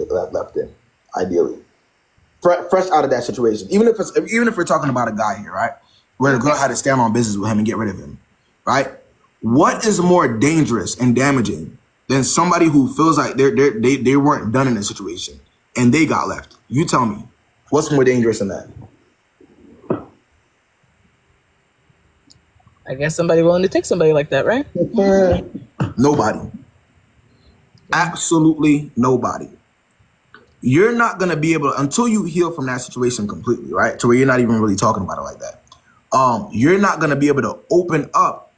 left in, ideally. Fresh out of that situation. Even if we're talking about a guy here, right? Where the girl had to stand on business with him and get rid of him, right? What is more dangerous and damaging than somebody who feels like they weren't done in a situation and they got left? You tell me. What's more dangerous than that? I guess somebody willing to take somebody like that, right? Nobody. Absolutely nobody. You're not going to be able to, until you heal from that situation completely, right? To where you're not even really talking about it like that. You're not going to be able to open up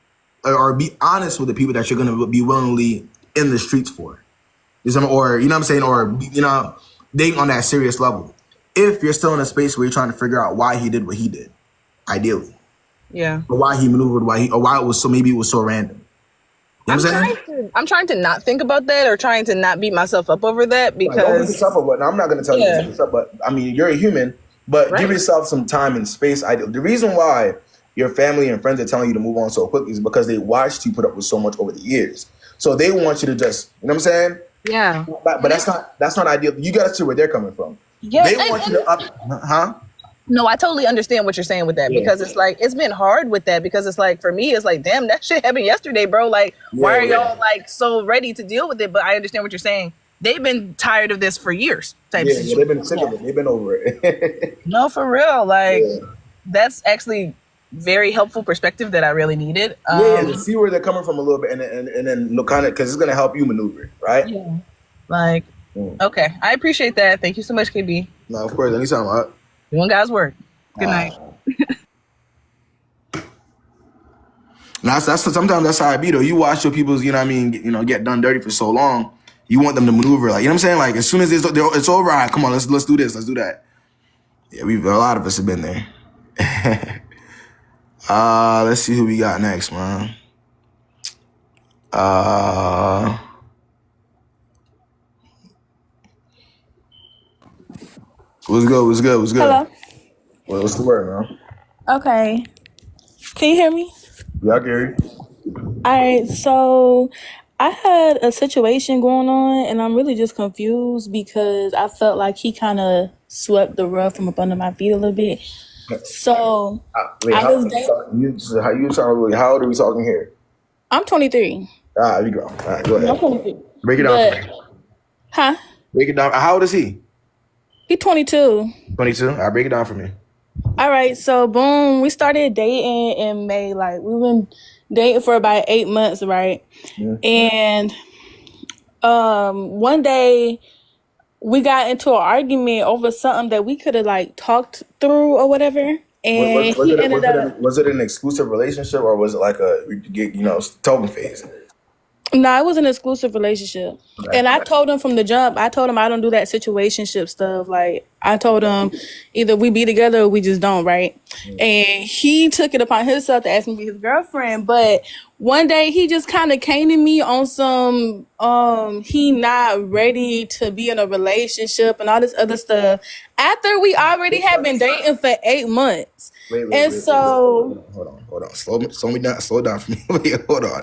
or be honest with the people that you're going to be willingly in the streets for. Or, you know what I'm saying? Or, you know, dating on that serious level. If you're still in a space where you're trying to figure out why he did what he did, ideally. Yeah. Or why he maneuvered, why it was so, maybe it was so random. You know what I'm saying? I'm trying to not think about that or trying to not beat myself up over that because... Don't beat yourself up. Now, I'm not going to tell you to beat yourself, but I mean, you're a human, but give yourself some time and space. The reason why your family and friends are telling you to move on so quickly is because they watched you put up with so much over the years. So they want you to just, you know what I'm saying? Yeah. But that's not ideal. You got to see where they're coming from. Yeah. They want you to up, huh? No, I totally understand what you're saying with that because it's like, it's been hard with that because it's like, for me, it's like, damn, that shit happened yesterday, bro. Like, why are y'all like so ready to deal with it? But I understand what you're saying. They've been tired of this for years. Yeah, they've been sick of it. They've been over it. No, for real. Like, that's actually very helpful perspective that I really needed. To see where they're coming from a little bit and then look kind of, because it's going to help you maneuver, right? Yeah. Like, okay. I appreciate that. Thank you so much, KB. No, of course. Anytime. Doing God's work. Good night. Sometimes that's how I be though. You watch your people's, you know what I mean, get done dirty for so long. You want them to maneuver, like, you know what I'm saying? Like, as soon as it's over, all right, come on, let's do this, let's do that. Yeah, a lot of us have been there. Let's see who we got next, man. What's good? Hello. What's the word, man? Okay. Can you hear me? Yeah, I can hear you. All right. So I had a situation going on, and I'm really just confused because I felt like he kind of swept the rug from up under my feet a little bit. So how old are we talking here? I'm 23. There you go. All right, go ahead. I'm 23. Break it down for me. Huh? Break it down. How old is he? He's 22. 22? All right, break it down for me. All right, so boom, we started dating in May. Like, we've been dating for about 8 months, right? And one day we got into an argument over something that we could have like talked through or whatever. And was it an exclusive relationship or was it like a talking phase? No, it was an exclusive relationship. Okay. And I told him from the jump, I don't do that situationship stuff. Like, I told him either we be together or we just don't, right? And he took it upon himself to ask me to be his girlfriend. But one day he just kind of came to me on some, he not ready to be in a relationship and all this other stuff. After we already had been dating for 8 months. Wait, hold on. Slow down for me. Wait, hold on.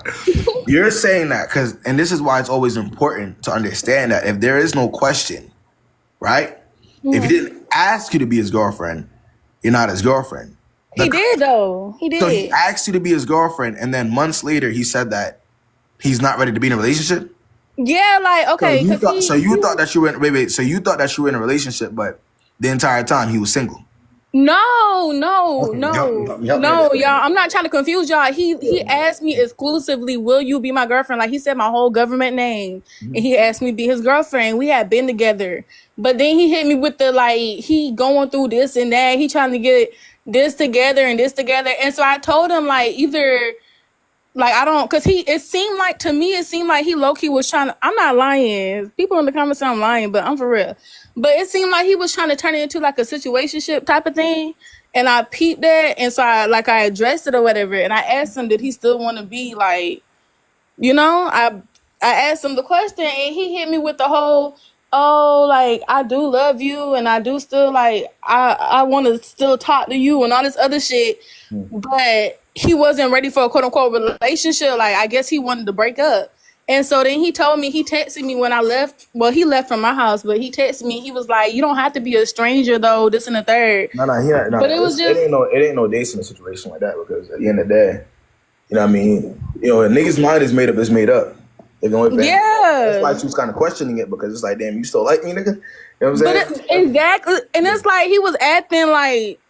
You're saying that and this is why it's always important to understand that if there is no question, right? If he didn't ask you to be his girlfriend, you're not his girlfriend. He did though. He did. So he asked you to be his girlfriend, and then months later he said that he's not ready to be in a relationship. Yeah, like okay. So you thought that you were in a relationship, but the entire time he was single. No, y'all. I'm not trying to confuse y'all. He asked me exclusively, will you be my girlfriend? Like, he said my whole government name. And he asked me to be his girlfriend. We had been together. But then he hit me with the, like, he going through this and that. He trying to get this together and this together. And so I told him, like, either, like, I don't, because it seemed like he low-key was trying to, I'm not lying. People in the comments say I'm lying, but I'm for real. But it seemed like he was trying to turn it into like a situationship type of thing. And I peeped that. And so I addressed it or whatever. And I asked him, did he still want to be like, I asked him the question and he hit me with the whole, oh, like, I do love you. And I do still like, I want to still talk to you and all this other shit. But he wasn't ready for a quote unquote relationship. Like, I guess he wanted to break up. And so then he told me, he texted me when I left. Well, he left from my house, but he texted me. He was like, "You don't have to be a stranger though. This and the third." No, But it was just, it ain't no dates in a situation like that because at the end of the day, you know what I mean? You know, a nigga's mind is made up, is made up. If the only thing, that's why she was kind of questioning it because it's like, damn, you still like me, nigga? You know what I'm saying? Exactly. And it's like he was acting like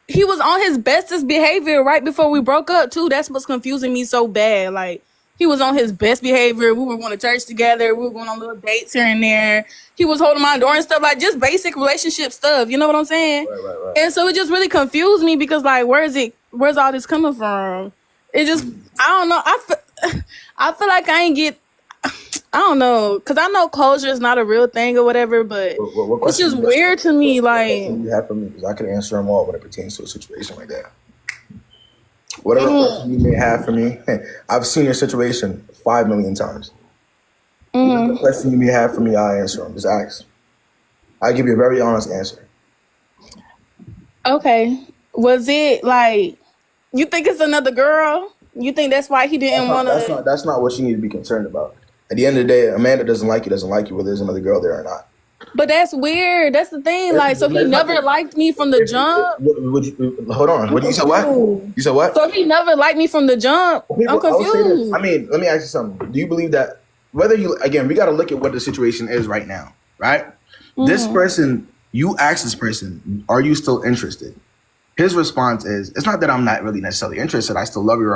he was on his bestest behavior right before we broke up too. That's what's confusing me so bad. Like he was on his best behavior. We were going to church together. We were going on little dates here and there. He was holding my door and stuff, like just basic relationship stuff. You know what I'm saying? Right. And so it just really confused me because like, where's all this coming from? It just, I don't know. I feel like I ain't get, I don't know, because I know closure is not a real thing or whatever, but it's just weird to me. Like, what you have for me? Because I can answer them all when it pertains to a situation like that. Whatever question you may have for me, I've seen your situation 5 million times. Whatever question you may have for me, I'll answer them. Just ask. I'll give you a very honest answer. Okay. Was it like, you think it's another girl? You think that's why he didn't want to? That's not what you need to be concerned about. At the end of the day, a man that doesn't like you, whether there's another girl there or not. But that's weird. That's the thing. Like, so he never liked me from the jump? Hold on. What you said? What? You said what? So he never liked me from the jump? I'm confused. I mean, let me ask you something. Do you believe that whether you, again, we got to look at what the situation is right now, right? This person, you ask this person, are you still interested? His response is, it's not that I'm not really necessarily interested. I still love you,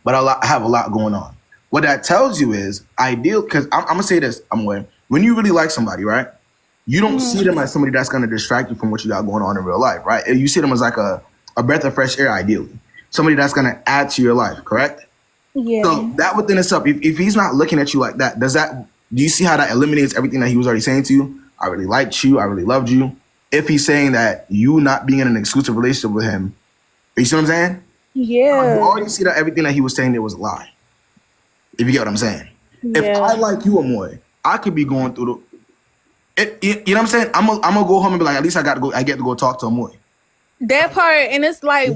but I have a lot going on. What that tells you is ideal, because I'm going to say this, when you really like somebody, right? You don't see them as somebody that's going to distract you from what you got going on in real life, right? You see them as like a breath of fresh air, ideally. Somebody that's going to add to your life, correct? Yeah. So that within itself, if he's not looking at you like that, do you see how that eliminates everything that he was already saying to you? I really liked you. I really loved you. If he's saying that you not being in an exclusive relationship with him, you see what I'm saying? Yeah. You already see that everything that he was saying there was a lie. If you get what I'm saying. Yeah. If I like you, Amoy, I could be going through you know what I'm saying? I'm gonna go home and be like, at least I get to go talk to Amoy. That part, and it's like,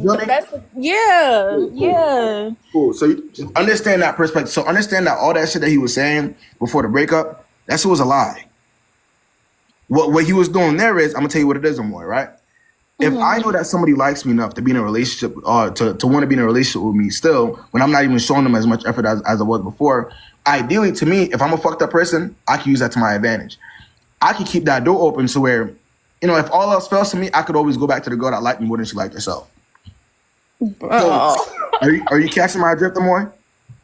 yeah. Cool. So you understand that perspective. So understand that all that shit that he was saying before the breakup, that shit was a lie. What he was doing there is, I'm gonna tell you what it is, Amoy, right? If I know that somebody likes me enough to be in a relationship, or to want to be in a relationship with me still, when I'm not even showing them as much effort as I was before, ideally to me, if I'm a fucked up person, I can use that to my advantage. I can keep that door open so where, you know, if all else fails to me, I could always go back to the girl that liked me more than she liked herself. So, are you catching my drift, Amoy?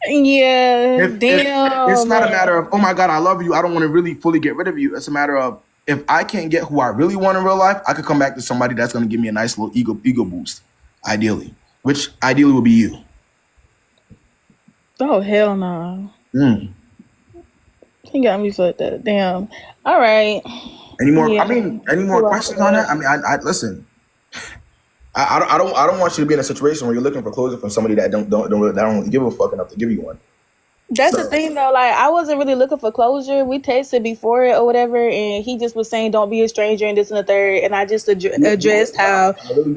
Yeah, damn. It's not a matter of, oh my God, I love you, I don't want to really fully get rid of you. It's a matter of, if I can't get who I really want in real life, I could come back to somebody that's going to give me a nice little ego boost, ideally. Which ideally would be you. Oh, hell no. He got me fucked up. Damn. All right. Any more questions on that? I mean, I listen. I don't want you to be in a situation where you're looking for closure from somebody that don't really give a fuck enough to give you one. That's the thing though, like I wasn't really looking for closure. We texted before it or whatever, and he just was saying don't be a stranger and this and the third, and I just addressed how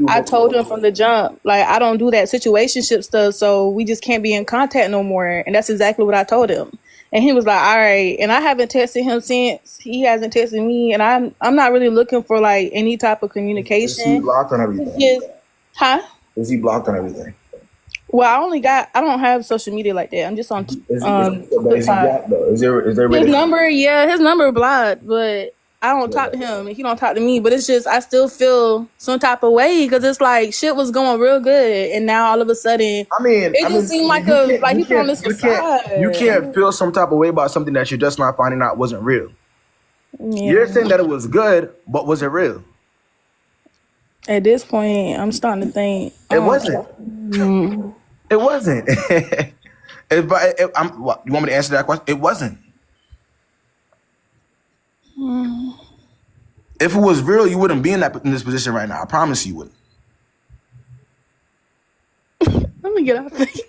I told him from the jump, like I don't do that situationship stuff, so we just can't be in contact no more. And that's exactly what I told him. And he was like, all right. And I haven't texted him since. He hasn't texted me, and I'm not really looking for like any type of communication. Is he blocked on everything? Is he blocked on everything? Well, I don't have social media like that. I'm just on. Is he blocked though? Is there his number? Yeah, his number blocked, but I don't talk to him, and he don't talk to me. But it's just I still feel some type of way because it's like shit was going real good, and now all of a sudden, it just seemed like he put on this facade. You can't feel some type of way about something that you're just not finding out wasn't real. Yeah. You're saying that it was good, but was it real? At this point, I'm starting to think it wasn't. It wasn't. You want me to answer that question? It wasn't. If it was real, you wouldn't be in this position right now. I promise you wouldn't. Let me get off of here.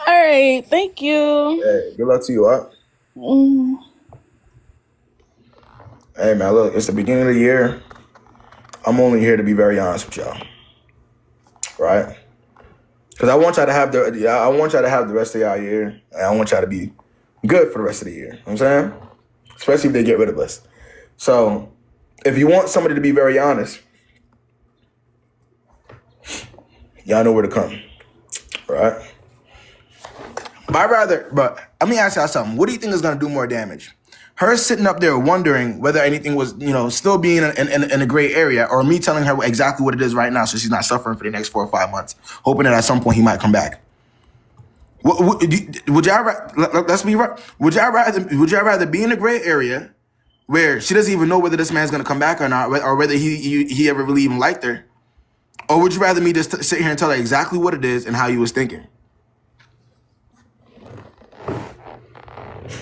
All right. Thank you. Hey, good luck to you, huh? Hey, man, look, it's the beginning of the year. I'm only here to be very honest with y'all. Right? Because I want y'all to have the rest of y'all year. And I want y'all to be good for the rest of the year. You know what I'm saying? Especially if they get rid of us. So if you want somebody to be very honest, y'all know where to come. Right? But let me ask y'all something. What do you think is going to do more damage? Her sitting up there wondering whether anything was, still being in a gray area, or me telling her exactly what it is right now so she's not suffering for the next 4 or 5 months, hoping that at some point he might come back. Would y'all, let's be right. Would y'all rather be in a gray area where she doesn't even know whether this man's going to come back or not, or whether he ever really even liked her? Or would you rather me just sit here and tell her exactly what it is and how you was thinking?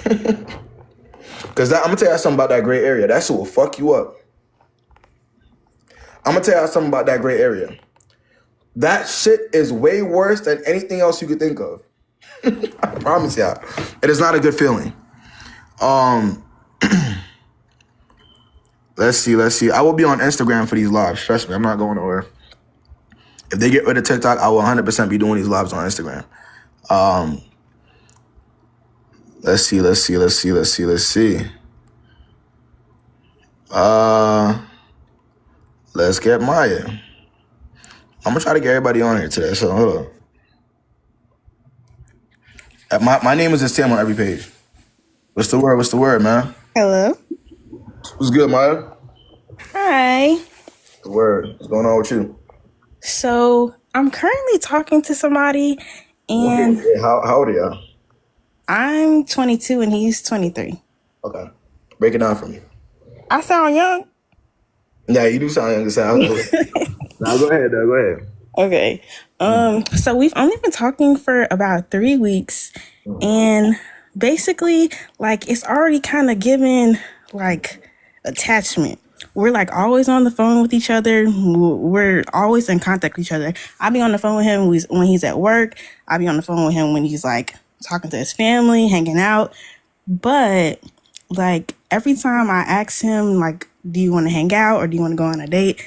Because I'm going to tell you something about that gray area. That shit will fuck you up. I'm going to tell you something about that gray area. That shit is way worse than anything else you could think of. I promise y'all. It is not a good feeling. Let's see. I will be on Instagram for these lives. Trust me, I'm not going nowhere. If they get rid of TikTok, I will 100% be doing these lives on Instagram. Let's see. Let's get Maya. I'm gonna try to get everybody on here today. So hold on. My name is the same on every page. What's the word, man? Hello. What's good, Maya? Hi. What's the word? What's going on with you? So I'm currently talking to somebody, and how old are y'all? I'm 22 and he's 23. Okay, break it down for me. I sound young. Yeah, you do sound young. Now go ahead, though. Go ahead. Okay. So we've only been talking for about 3 weeks, and basically, like, it's already kind of given like attachment. We're like always on the phone with each other. We're always in contact with each other. I'll be on the phone with him when he's at work. I'll be on the phone with him when he's like talking to his family, hanging out. But like every time I ask him, like, do you want to hang out or do you want to go on a date?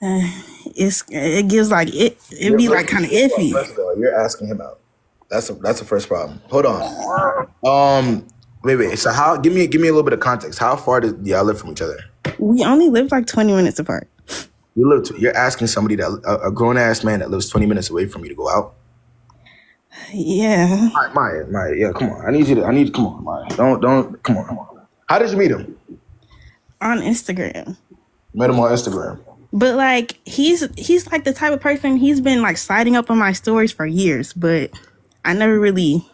It gives like it'd be like kind of iffy. First of all, you're asking him out. That's the first problem. Hold on. Wait. So give me a little bit of context. How far do y'all live from each other? We only live like 20 minutes apart. You're asking somebody a grown ass man that lives 20 minutes away from you to go out? Yeah. Maya, yeah, come on. Come on, Maya. Don't, come on. How did you meet him? On Instagram. Met him on Instagram. But like he's like the type of person, he's been like sliding up on my stories for years, but I never really.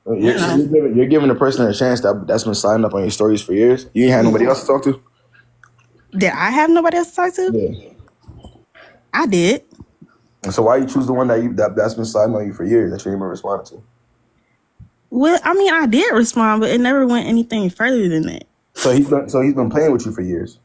You're giving a person a chance that's been sliding up on your stories for years. You ain't had nobody else to talk to? Did I have nobody else to talk to? Yeah. I did. And so why you choose the one that's been sliding on you for years that you ain't even responded to? Well, I mean, I did respond, but it never went anything further than that. So he's been playing with you for years.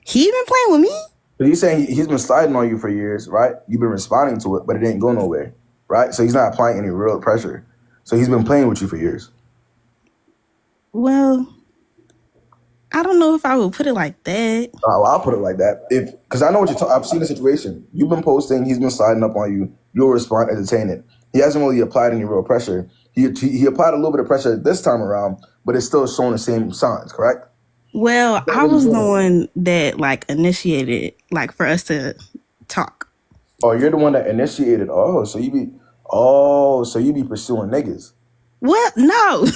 He been playing with me? But he's saying he's been sliding on you for years, right? You've been responding to it, but it didn't go nowhere, right? So he's not applying any real pressure. So he's been playing with you for years. Well, I don't know if I would put it like that. I'll put it like that. Because I know what you're talking. I've seen the situation. You've been posting. He's been sliding up on you. You'll respond, entertain it. He hasn't really applied any real pressure. He applied a little bit of pressure this time around, but it's still showing the same signs, correct? Well, I was the one that like initiated, like, for us to talk. Oh, you're the one that initiated. So you be pursuing niggas. Well, no.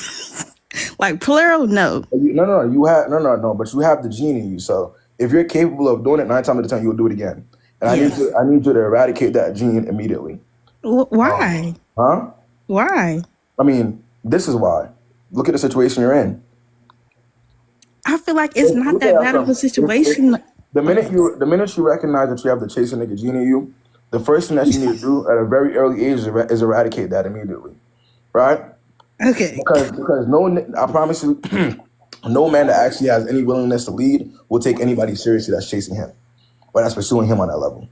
Like plural, no. No. But you have the gene in you. So if you're capable of doing it 9 times out of 10, you'll do it again. And yes. I need you to eradicate that gene immediately. Why? Huh? Why? I mean, this is why. Look at the situation you're in. I feel like it's not that bad of a situation. The minute you recognize that you have the chasing nigga gene in you, the first thing that you need to do at a very early age is eradicate that immediately, right? Okay. Because I promise you, no man that actually has any willingness to lead will take anybody seriously that's chasing him or that's pursuing him on that level.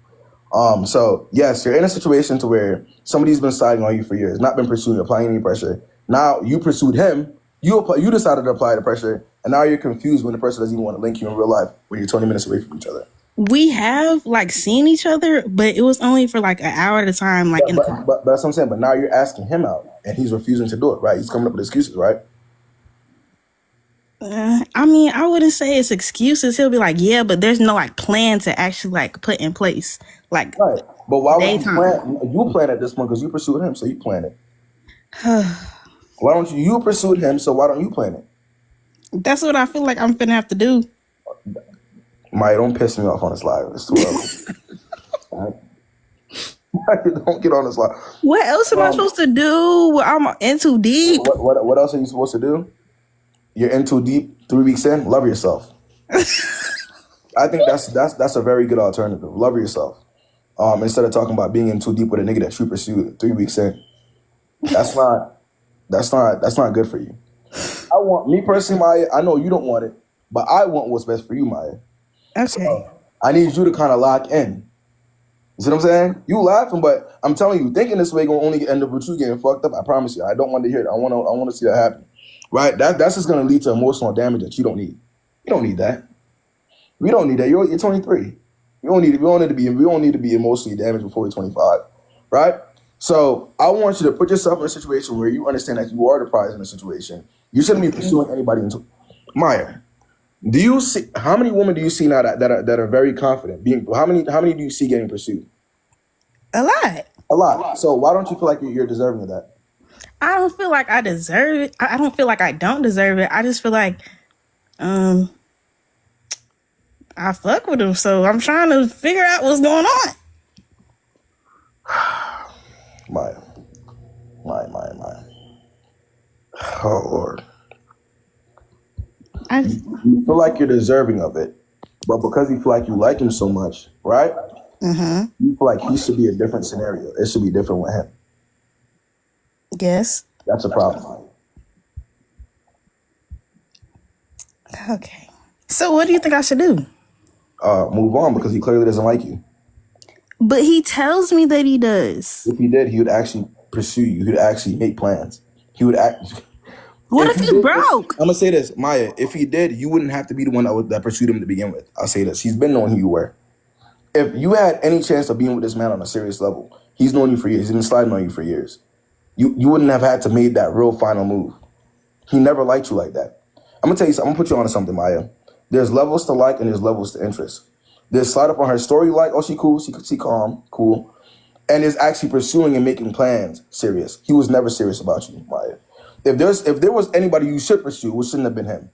So yes, you're in a situation to where somebody's been siding on you for years, not been pursuing, applying any pressure. Now you pursued him, you decided to apply the pressure, and now you're confused when the person doesn't even want to link you in real life when you're 20 minutes away from each other. We have like seen each other, but it was only for like an hour at a time, like in the car. But that's what I'm saying. But now you're asking him out, and he's refusing to do it, right? He's coming up with excuses, right? I mean, I wouldn't say it's excuses. He'll be like, yeah, but there's no like plan to actually like put in place like Right. But why would you daytime. plan? You plan at this one because you pursued him, so you plan it. Why don't you? You pursued him, so why don't you plan it? That's what I feel like I'm finna have to do. Maya, don't piss me off on this live. It's too early. All right? Don't get on this live. What else am I supposed to do? I'm in too deep. What else are you supposed to do? You're in too deep. 3 weeks in, love yourself. I think that's a very good alternative. Love yourself. Instead of talking about being in too deep with a nigga that you pursued 3 weeks in. That's not good for you. I want me personally, Maya. I know you don't want it, but I want what's best for you, Maya. Okay. So I need you to kind of lock in. You see what I'm saying? You laughing, but I'm telling you, thinking this way gonna only end up with you getting fucked up. I promise you. I don't want to hear it. I want to see that happen. Right? That's just gonna lead to emotional damage that you don't need. You don't need that. We don't need that. You're 23. We don't need to be emotionally damaged before you're 25. Right? So I want you to put yourself in a situation where you understand that you are the prize in the situation. You shouldn't be pursuing anybody into Maya. Do you see how many women do you see now that are very confident? How many do you see getting pursued? A lot. A lot. So why don't you feel like you're deserving of that? I don't feel like I deserve it. I don't feel like I don't deserve it. I just feel like I fuck with him, so I'm trying to figure out what's going on. My. Oh Lord. You feel like you're deserving of it, but because you feel like you like him so much, right? You feel like he should be a different scenario. It should be different with him. Yes. That's a problem. Okay. So what do you think I should do? Move on because he clearly doesn't like you. But he tells me that he does. If he did, he would actually pursue you. He would actually make plans. He would act. What if he's broke? I'm gonna say this, Maya. If he did, you wouldn't have to be the one that pursued him to begin with. I'll say this: he's been knowing who you were. If you had any chance of being with this man on a serious level, he's known you for years. He's been sliding on you for years. You wouldn't have had to make that real final move. He never liked you like that. I'm gonna tell you something. I'm gonna put you on to something, Maya. There's levels to like and there's levels to interest. There's slide up on her story like, oh, she cool, she calm, cool. And is actually pursuing and making plans serious. He was never serious about you, Maya. If there was anybody you should pursue, it shouldn't have been him,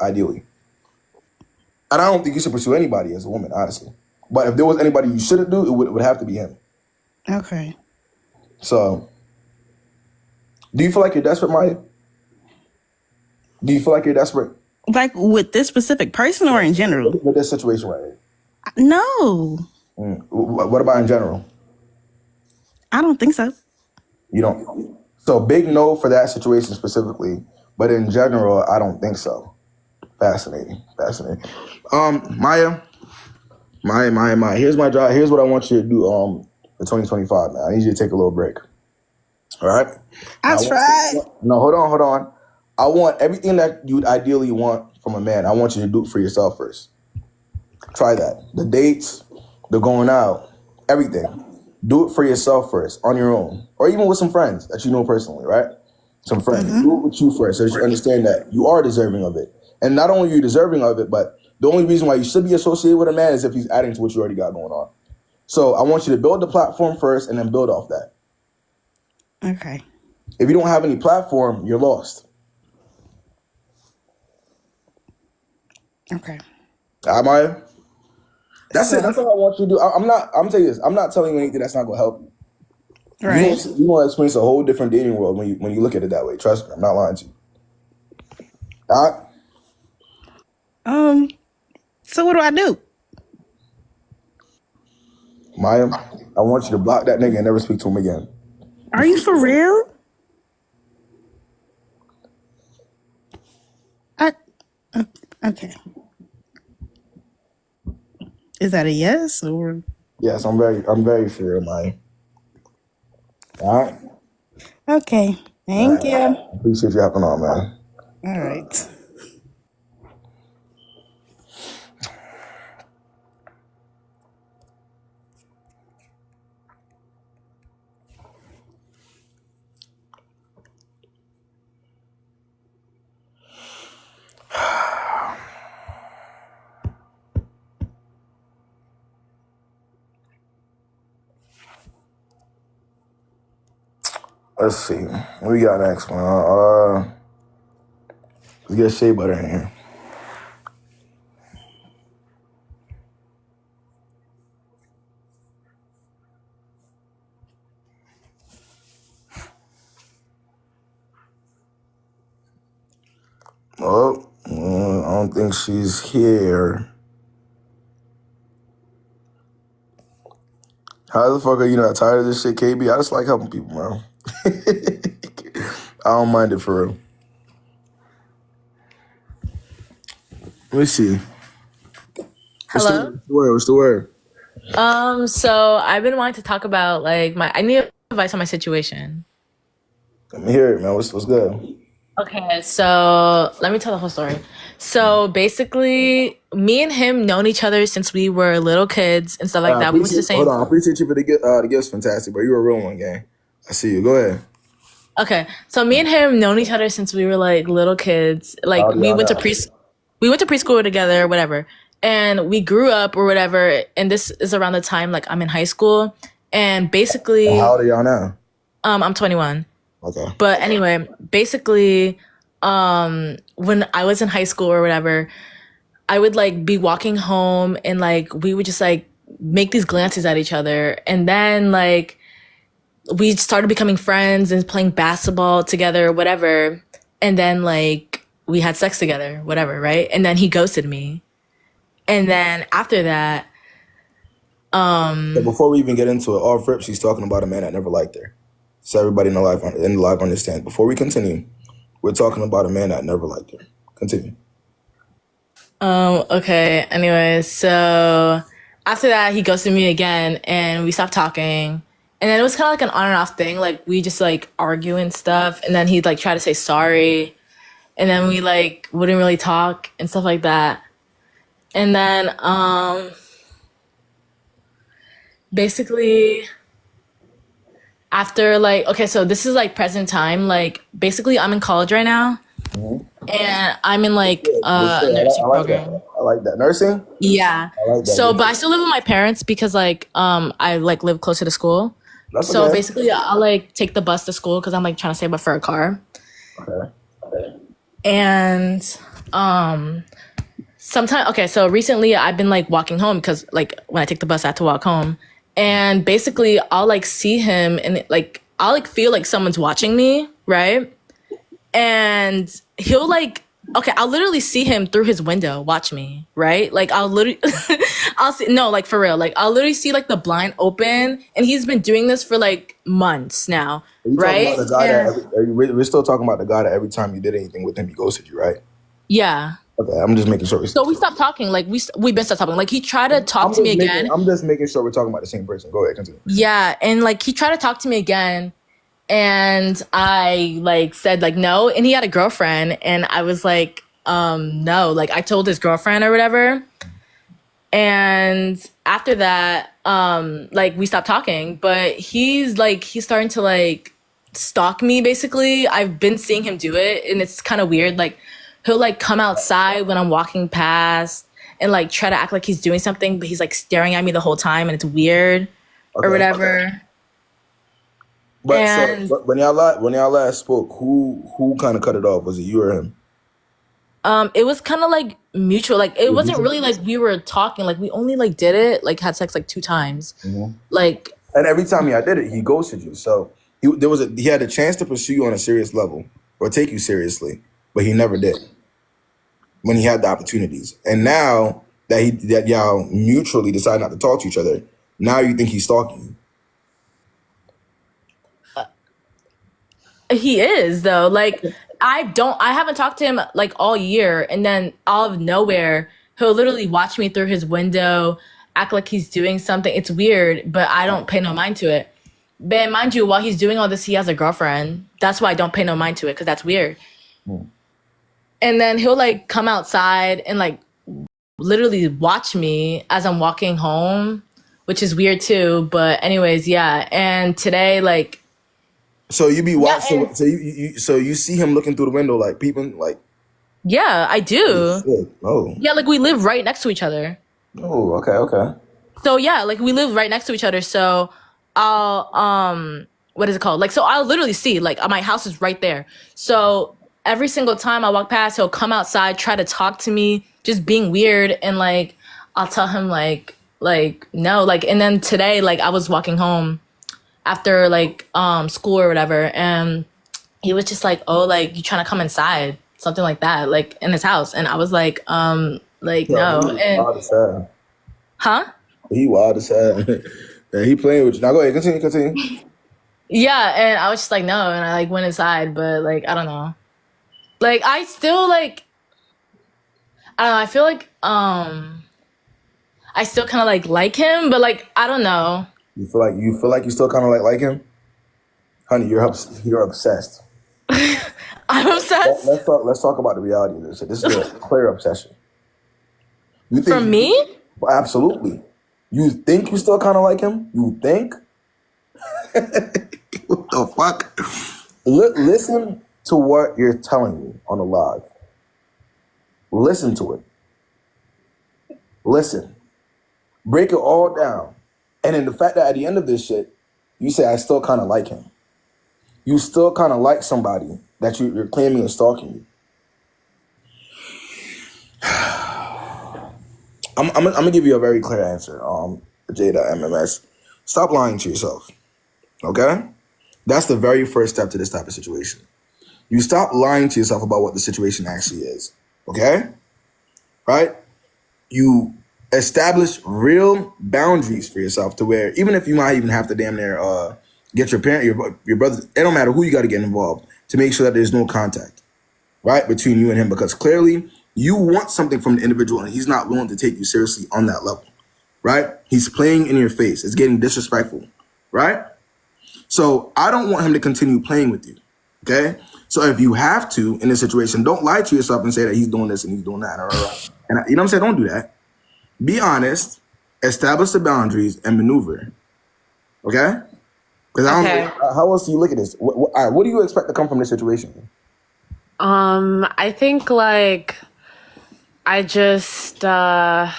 ideally. And I don't think you should pursue anybody as a woman, honestly. But if there was anybody you shouldn't do, it would have to be him. Okay. So, do you feel like you're desperate, Maya? Do you feel like you're desperate? Like with this specific person or in general? With this situation right here. No. What about in general? I don't think so. You don't. So big no for that situation specifically, but in general, I don't think so. Fascinating. Maya. Here's my job. Here's what I want you to do. For 2025, man. I need you to take a little break. All right. I tried. No, hold on. I want everything that you'd ideally want from a man. I want you to do it for yourself first. Try that. The dates, the going out, everything. Do it for yourself first, on your own, or even with some friends that you know personally, right? Some friends. Do it with you first, so you understand that you are deserving of it. And not only are you deserving of it, but the only reason why you should be associated with a man is if he's adding to what you already got going on. So I want you to build the platform first and then build off that. Okay. If you don't have any platform, you're lost. Okay. Am I? That's it. That's all I want you to do. I'm telling you this. I'm not telling you anything that's not going to help you. Right. You want to experience a whole different dating world when you look at it that way. Trust me. I'm not lying to you. All right? So what do I do? Maya, I want you to block that nigga and never speak to him again. Are you for real? Okay. Is that a yes or? Yes, I'm very for real, Maya. All right. Okay. Thank you. Appreciate you hopping on, man. All right. Let's see. What we got next, man? Let's get shea butter in here. Oh, I don't think she's here. How the fuck are you not tired of this shit, KB? I just like helping people, man. I don't mind it for real. Let me see. Hello. What's the word? So I've been wanting to talk about like I need advice on my situation. Let me hear it, man. What's good? Okay, so let me tell the whole story. So basically, me and him known each other since we were little kids and stuff like that. We went to the same. Hold on, I appreciate you for the gifts, fantastic, bro. You were a real one, gang. I see you. Go ahead. Okay, so me and him known each other since we were like little kids. Like we went to preschool together, whatever. And we grew up or whatever. And this is around the time like I'm in high school. And basically, How old are y'all now? I'm 21. Okay. But anyway, basically, when I was in high school or whatever, I would like be walking home and like we would just like make these glances at each other. And then like we started becoming friends and playing basketball together, whatever. And then like we had sex together, whatever, right? And then he ghosted me. And then after that, So before we even get into it, off rip, she's talking about a man that never liked her. So everybody in the live understands. Before we continue, we're talking about a man that never liked her. Continue. Okay. Anyway, so after that, he ghosted me again and we stopped talking. And then it was kind of like an on and off thing. Like we just like argue and stuff. And then he'd like try to say sorry. And then we like wouldn't really talk and stuff like that. And then, basically after like, okay, so this is like present time. Like basically I'm in college right now and I'm in like a nursing program. I like that. Nursing? Yeah. I like that. So, but I still live with my parents because like, I like live closer to school. That's So okay. basically I'll like take the bus to school because I'm like trying to save up for a car. Okay. And, sometimes, okay, so recently I've been like walking home because like when I take the bus, I have to walk home. And basically I'll like see him and like I'll like feel like someone's watching me, right? And he'll like, okay, I'll literally see him through his window watch me, right? Like I'll literally, I'll see, no, like for real, like I'll literally see like the blind open and he's been doing this for like months now, right? About the guy we're still talking about the guy that every time you did anything with him, he ghosted you, right? Yeah. Okay, I'm just making sure. So we stopped talking. Like we've been stopped talking. Like he tried to talk to me again. I'm just making sure we're talking about the same person. Go ahead, continue. Yeah, and like he tried to talk to me again, and I like said like no, and he had a girlfriend, and I was like no, like I told his girlfriend or whatever. And after that, like we stopped talking, but he's starting to like stalk me basically. I've been seeing him do it, and it's kind of weird. Like he'll like come outside when I'm walking past and like try to act like he's doing something, but he's like staring at me the whole time and it's weird or whatever. Okay. But when y'all last spoke, who kind of cut it off? Was it you or him? It was kind of like mutual. Like it wasn't really like we were talking. Like we only like did it, like had sex like 2 times. Like, and every time y'all did it, he ghosted you. So he had a chance to pursue you on a serious level or take you seriously, but he never did when he had the opportunities. And now that y'all mutually decide not to talk to each other, now you think he's stalking you. He is though. Like I haven't talked to him like all year, and then out of nowhere, he'll literally watch me through his window, act like he's doing something. It's weird, but I don't pay no mind to it. But mind you, while he's doing all this, he has a girlfriend. That's why I don't pay no mind to it, because that's weird. And then he'll like come outside and like literally watch me as I'm walking home, which is weird too. But anyways, yeah. And today, like, so you be watching. Yeah, so you see him looking through the window, like peeping, like. Yeah, I do. Oh. Yeah, like we live right next to each other. Oh, okay. So yeah, like we live right next to each other. So I'll what is it called? Like, so I'll literally see, like, my house is right there. So every single time I walk past, he'll come outside, try to talk to me, just being weird. And like, I'll tell him like, no, like, and then today, like, I was walking home after like, school or whatever. And he was just like, oh, like, you trying to come inside? Something like that, like in his house. And I was like, no. And Wild as hell. huh? He wild as hell. Yeah, he playing with you. Now go ahead, continue. Yeah, and I was just like, no, and I like went inside, but like, I don't know. Like, I still like, I don't know, I feel like, I still kind of like him, but like, I don't know. You feel like you still kind of like him, honey. You're obsessed. I'm obsessed. Let's talk about the reality of this. This is a clear obsession. You think For me? Absolutely. You think you still kind of like him? You think? What the fuck? Listen to what you're telling me on the live. Listen to it. Listen. Break it all down. And then the fact that at the end of this shit, you say, I still kind of like him. You still kind of like somebody that you're claiming is stalking you. I'm gonna give you a very clear answer, Jada MMS. Stop lying to yourself. Okay? That's the very first step to this type of situation. You stop lying to yourself about what the situation actually is. Okay? Right? You establish real boundaries for yourself to where even if you might even have to damn near get your parent, your brother, it don't matter who you got to get involved to make sure that there's no contact, right, between you and him, because clearly you want something from the individual and he's not willing to take you seriously on that level, right? He's playing in your face. It's getting disrespectful, right? So I don't want him to continue playing with you, okay? So if you have to in this situation, don't lie to yourself and say that he's doing this and he's doing that. And you know what I'm saying? Don't do that. Be honest, establish the boundaries, and maneuver, okay? Because I don't know, how else do you look at this? What do you expect to come from this situation? I think like I just I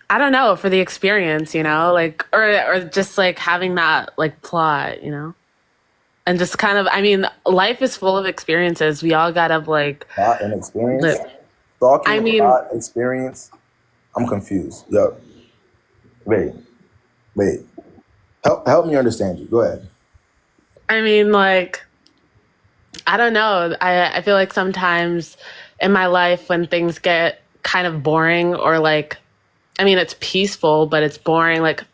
don't know, for the experience, you know, like or just like having that like plot, you know, and just kind of, I mean, life is full of experiences. We all gotta like Plot and experience. Stalking, plot, experience. I'm confused. Yo, wait. Help me understand you. Go ahead. I mean, like, I don't know. I feel like sometimes in my life when things get kind of boring or like, I mean, it's peaceful, but it's boring. Like,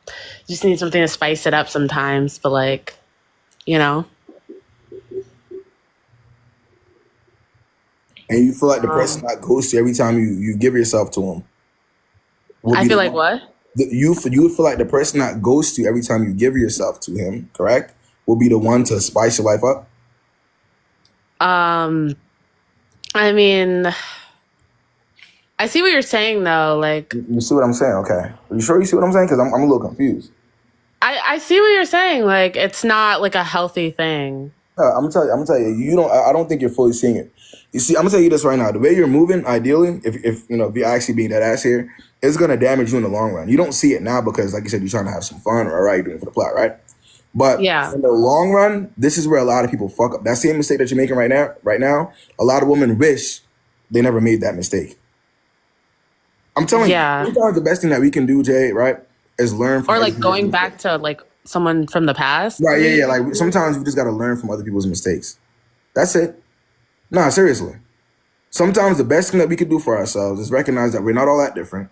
you just need something to spice it up sometimes. But like, you know. And you feel like the person that ghosts you every time you give yourself to him. I feel like what? You would feel like the person that ghosts you every time you give yourself to him, correct? Will be the one to spice your life up? I mean, I see what you're saying though. Like, you see what I'm saying? Okay. Are you sure you see what I'm saying? Because I'm a little confused. I see what you're saying. Like, it's not like a healthy thing. I'm gonna tell you. I don't think you're fully seeing it. You see, I'm gonna tell you this right now. The way you're moving, ideally, if you're actually being that ass here, it's gonna damage you in the long run. You don't see it now because, like you said, you're trying to have some fun, or you're doing it for the plot, right? But in the long run, this is where a lot of people fuck up. That same mistake that you're making right now, a lot of women wish they never made that mistake. I'm telling you, sometimes the best thing that we can do, Jay, right, is learn from, or like going back to like someone from the past. Right, yeah. Like sometimes we just gotta learn from other people's mistakes. That's it. Nah, seriously. Sometimes the best thing that we can do for ourselves is recognize that we're not all that different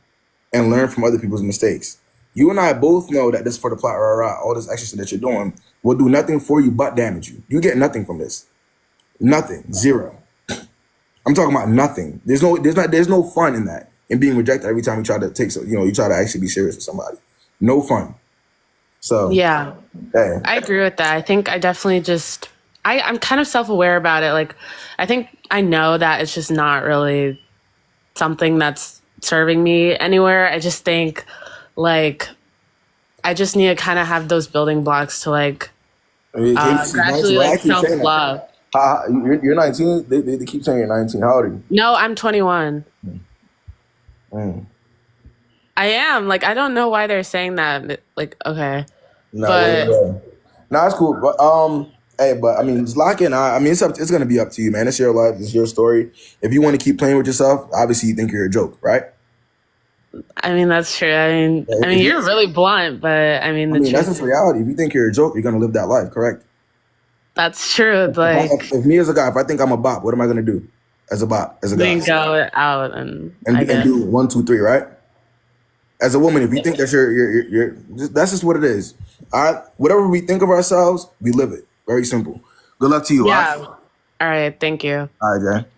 and learn from other people's mistakes. You and I both know that this for the plot, all this extra shit that you're doing will do nothing for you but damage you. You get nothing from this. Nothing. Zero. I'm talking about nothing. There's no fun in that. In being rejected every time you try to you try to actually be serious with somebody. No fun. So yeah. Hey. I agree with that. I think I definitely just I'm kind of self-aware about it. Like, I think I know that it's just not really something that's serving me anywhere. I just think, like, I just need to kind of have those building blocks to, like, gradually, like, self-love. You're 19? They keep saying you're 19. How old are you? No, I'm 21. I am. Like, I don't know why they're saying that. Like, okay. No, Nah, it's cool. But hey, but I mean, just lock in. I mean, it's gonna be up to you, man. It's your life. It's your story. If you want to keep playing with yourself, obviously you think you're a joke, right? I mean, that's true. Yeah, I mean, you're really blunt, but I mean, the that's truth just is, reality. If you think you're a joke, you're gonna live that life, correct? that's true. Like, If me as a guy, if I think I'm a bop, what am I gonna do as a bop, as a guy, then go out and and I and guess. do 1, 2, 3, right? As a woman, if you think that you're that's just what it is. All right, whatever we think of ourselves, we live it. Very simple. Good luck to you. Yeah. All right, All right. Thank you. all right, Jay.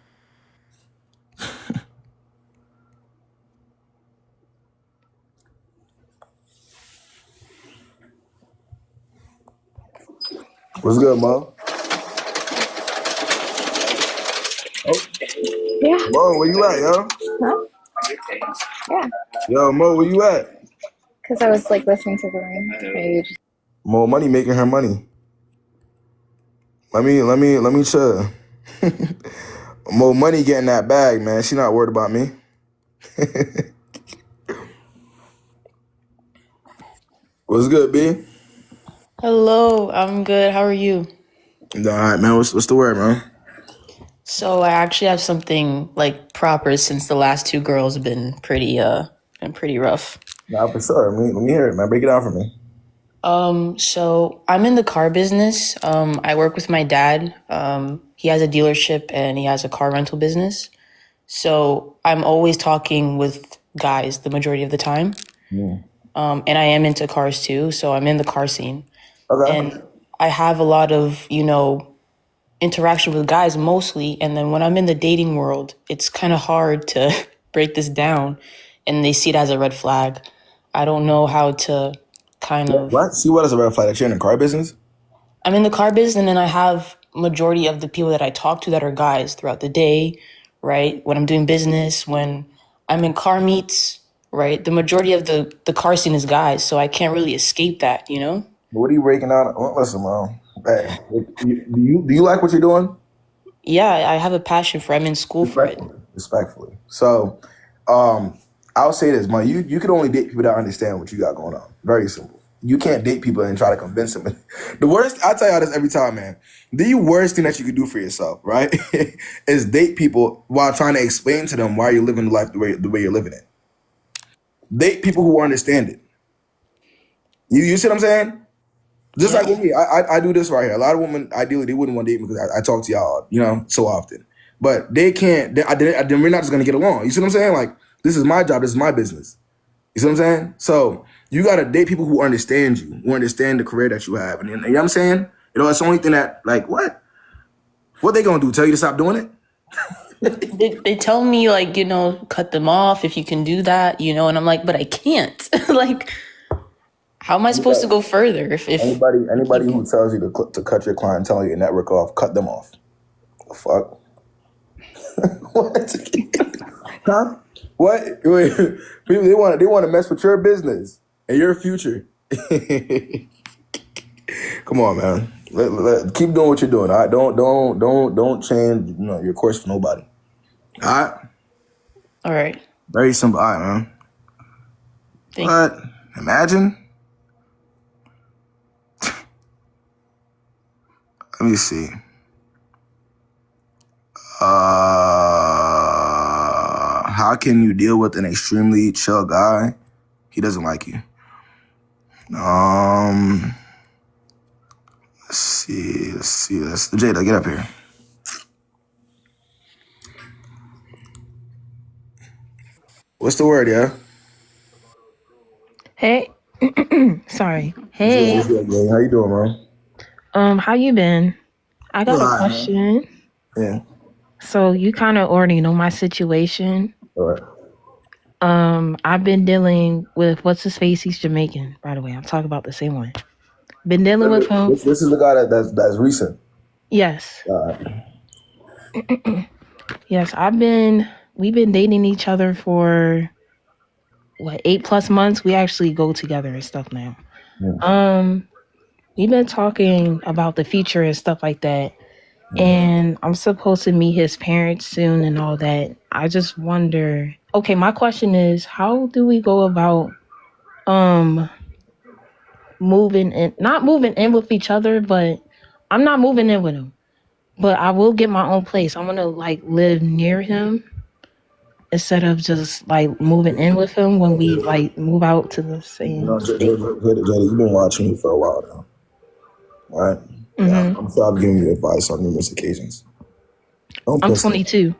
What's good, Mo? Oh, Yeah. Mo, where you at, yo? Huh? Yeah. Yo, Mo, where you at? Because I was like listening to the room page. Mo Money making her money. Let me chill. Mo Money getting that bag, man. She not worried about me. What's good, B? Hello, I'm good. How are you? All right, man. What's the word, man? So I actually have something like proper since the last two girls have been pretty rough. Nah, for sure. Let me hear it, man. Break it down for me. So I'm in the car business. I work with my dad. He has a dealership and he has a car rental business. So I'm always talking with guys the majority of the time. And I am into cars too. So I'm in the car scene. Okay. And I have a lot of, interaction with guys mostly. And then when I'm in the dating world, it's kind of hard to break this down and they see it as a red flag. I don't know how to kind of. What? See what is a red flag that you're in the car business? I'm in the car business and then I have majority of the people that I talk to that are guys throughout the day, right? When I'm doing business, when I'm in car meets, right? The majority of the car scene is guys, so I can't really escape that, you know? What are you breaking out? Well, listen, man. Hey, do you like what you're doing? Yeah, I have a passion for it. I'm in school for it. Respectfully. So, I'll say this, man. You can only date people that understand what you got going on. Very simple. You can't date people and try to convince them. The worst, I tell y'all this every time, man. The worst thing that you could do for yourself, right, is date people while trying to explain to them why you're living the life the way you're living it. Date people who understand it. You see what I'm saying? Just like Yeah. with me, I do this right here. A lot of women, ideally, they wouldn't want to date me because I talk to y'all, so often. But they can't. We're not just gonna get along. You see what I'm saying? Like, this is my job. This is my business. You see what I'm saying? So you gotta date people who understand you, who understand the career that you have, and you know what I'm saying? It's the only thing that, like, what they gonna do? Tell you to stop doing it? They tell me like, cut them off if you can do that, and I'm like, but I can't. Like, how am I supposed to go further if we Anybody keep who tells you to cut your clientele, your network off, cut them off. The fuck? What? Huh? What? Wait, people they want to mess with your business and your future. Come on, man. Keep doing what you're doing. All right, don't change your course for nobody. All right. All right. Very simple. All right, man. But imagine. Let me see. How can you deal with an extremely chill guy? He doesn't like you. Let's see. Let's Jada, get up here. What's the word, yeah? Hey, sorry. Hey, What's good, gang? How you doing, man? how you been? I All got a right, man. question. Yeah. So you kind of already know my situation. All right. I've been dealing with what's his face. He's Jamaican, by the way. I'm talking about the same one. Been dealing with him. This is the guy that's recent. Yes, All right. yes. We've been dating each other for what 8+ months. We actually go together and stuff now. Yeah. We've been talking about the future and stuff like that. And I'm supposed to meet his parents soon and all that. I just wonder. Okay, my question is, how do we go about not moving in with each other, but I'm not moving in with him. But I will get my own place. I want to like live near him instead of just like moving in with him when we like move out to the same state. Jada, you've been watching me for a while now, right? Yeah, I'm sure I've given you advice on numerous occasions. Don't I'm piss me. 22.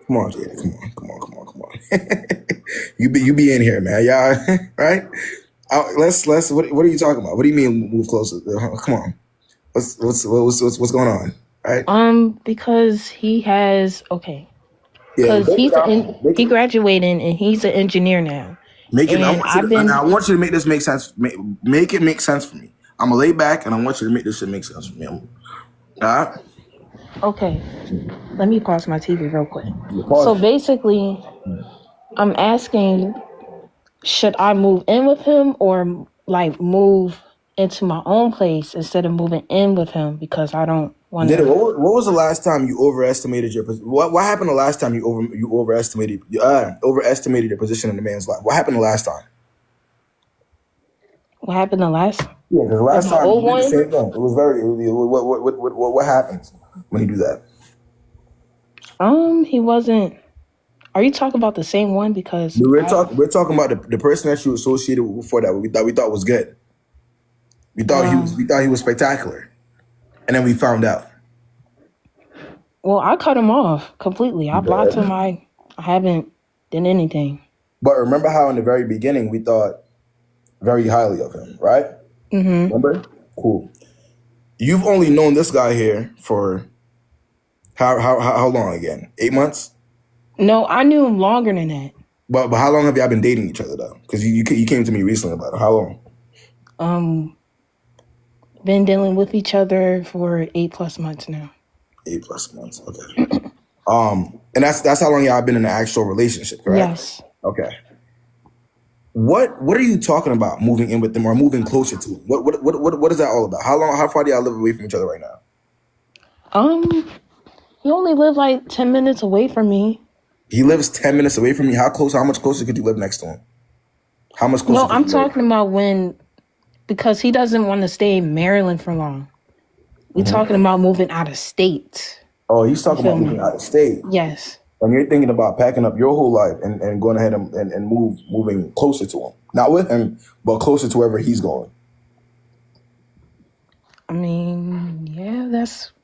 Come on, Jada. Come on. you be in here, man. Y'all, right? Let's. What are you talking about? What do you mean move closer? Come on. What's going on? Right? Because he has Yeah, because he graduated and he's an engineer now. And I want you to make this make sense. Make it make sense for me. I'm gonna lay back and I want you to make this shit make sense for me. All right? Okay. Let me pause my TV real quick. Pause. So basically, I'm asking, should I move in with him or like move into my own place instead of moving in with him because I don't want to. What was the last time you overestimated your position? What happened the last time you overestimated your position in the man's life? What happened the last time? What happened the last? Yeah, because the last time you did one? the same thing. It was very. What happens when you do that? He wasn't. Are you talking about the same one? Because we're talking about the person that you associated with before that. We thought was good. We thought he was spectacular, and then we found out. Well, I cut him off completely. I blocked him. I haven't done anything. But remember how in the very beginning we thought very highly of him, right? Mm-hmm. Remember? Cool. You've only known this guy here for how long again? 8 months? No, I knew him longer than that. But how long have y'all been dating each other though? Because you came to me recently about it. How long? Been dealing with each other for 8+ months now. 8+ months. Okay. And that's how long y'all been in an actual relationship, correct? Yes. Okay. What are you talking about? Moving in with them or moving closer to him? What is that all about? How far do y'all live away from each other right now? He only lived like 10 minutes away from me. He lives 10 minutes away from me. How much closer could you live next to him? How much closer? No, I'm talking about because he doesn't want to stay in Maryland for long. We're talking about moving out of state. Oh, he's talking about moving out of state. Yes. And you're thinking about packing up your whole life and going ahead and moving closer to him. Not with him, but closer to wherever he's going. I mean, yeah,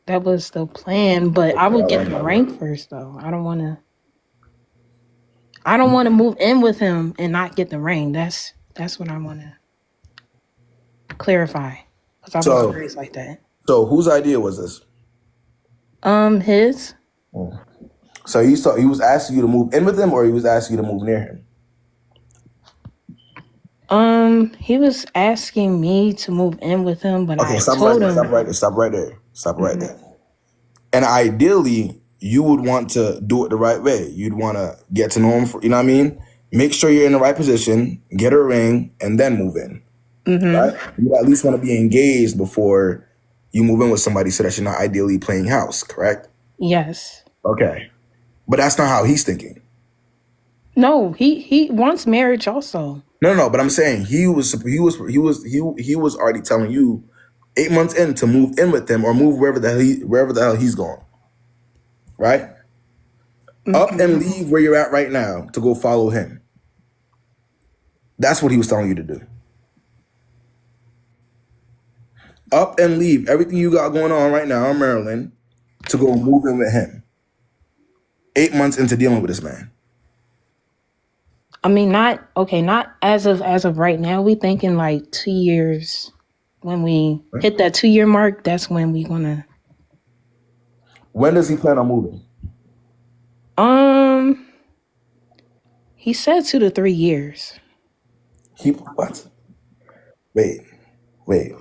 that was the plan, but I would get the ring first though. I don't want to move in with him and not get the ring. That's what I want to clarify. Because I wasn't raised like that. So whose idea was this? His. So he was asking you to move in with him, or he was asking you to move near him? He was asking me to move in with him, but I told him. Stop right there. And ideally, you would want to do it the right way. You'd want to get to know him, you know what I mean? Make sure you're in the right position, get a ring, and then move in. Mm-hmm. Right? You at least want to be engaged before you move in with somebody so that you're not ideally playing house, correct? Yes. Okay. But that's not how he's thinking. No, he wants marriage also. No, but I'm saying he was already telling you 8 months in to move in with him or move wherever the hell he's going. Right? Mm-hmm. Up and leave where you're at right now to go follow him. That's what he was telling you to do. Up and leave everything you got going on right now in Maryland to go move in with him. 8 months into dealing with this man. I mean, not as of right now. We thinking like 2 years. When we hit that 2-year mark, that's when we gonna. When does he plan on moving? He said 2 to 3 years. What? Wait. Wait.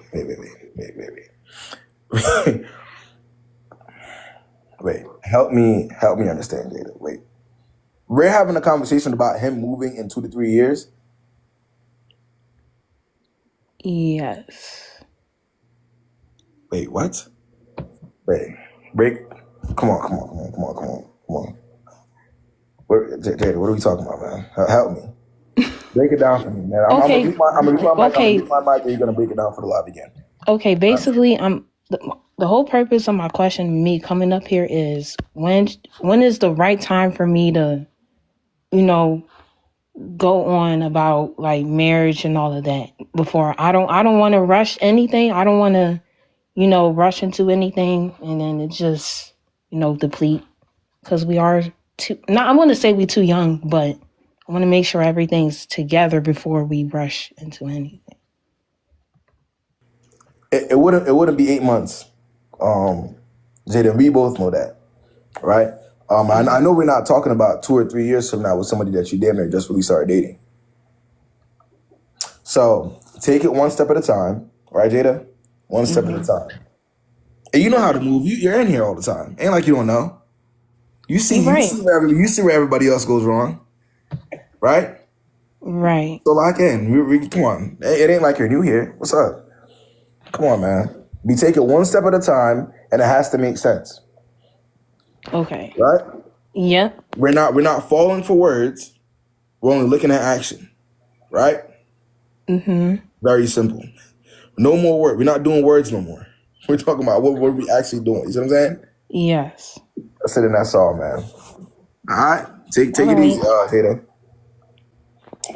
Help me understand, Jada. Wait. We're having a conversation about him moving in 2 to 3 years? Yes. Wait, what? Wait. Break. Come on. Jada, what are we talking about, man? Help me. Break it down for me, man. I'm Okay. gonna mute my mic. I'm gonna Okay. mute my mic, and you're gonna break it down for the live again. Okay. Basically, the whole purpose of my question, me coming up here, is when is the right time for me to, go on about like marriage and all of that before I don't want to rush anything. I don't want to, rush into anything and then it just, deplete because we are too, not, I want to say we too young, but I want to make sure everything's together before we rush into anything. It wouldn't be 8 months. Jaden, we both know that, right? I know we're not talking about 2 or 3 years from now with somebody that you damn near just really started dating. So take it one step at a time, right, Jada? One step at a time. And you know how to move. You're in here all the time. Ain't like you don't know. You see where everybody else goes wrong, right? Right. So lock in. Come on. It ain't like you're new here. What's up? Come on, man. We take it one step at a time, and it has to make sense. Okay. Right? Yeah. We're not falling for words. We're only looking at action. Right? Very simple. No more words. We're not doing words no more. We're talking about what we actually doing. You see what I'm saying? Yes. That's it, and that's all, man. All right. Take it easy, Tatum.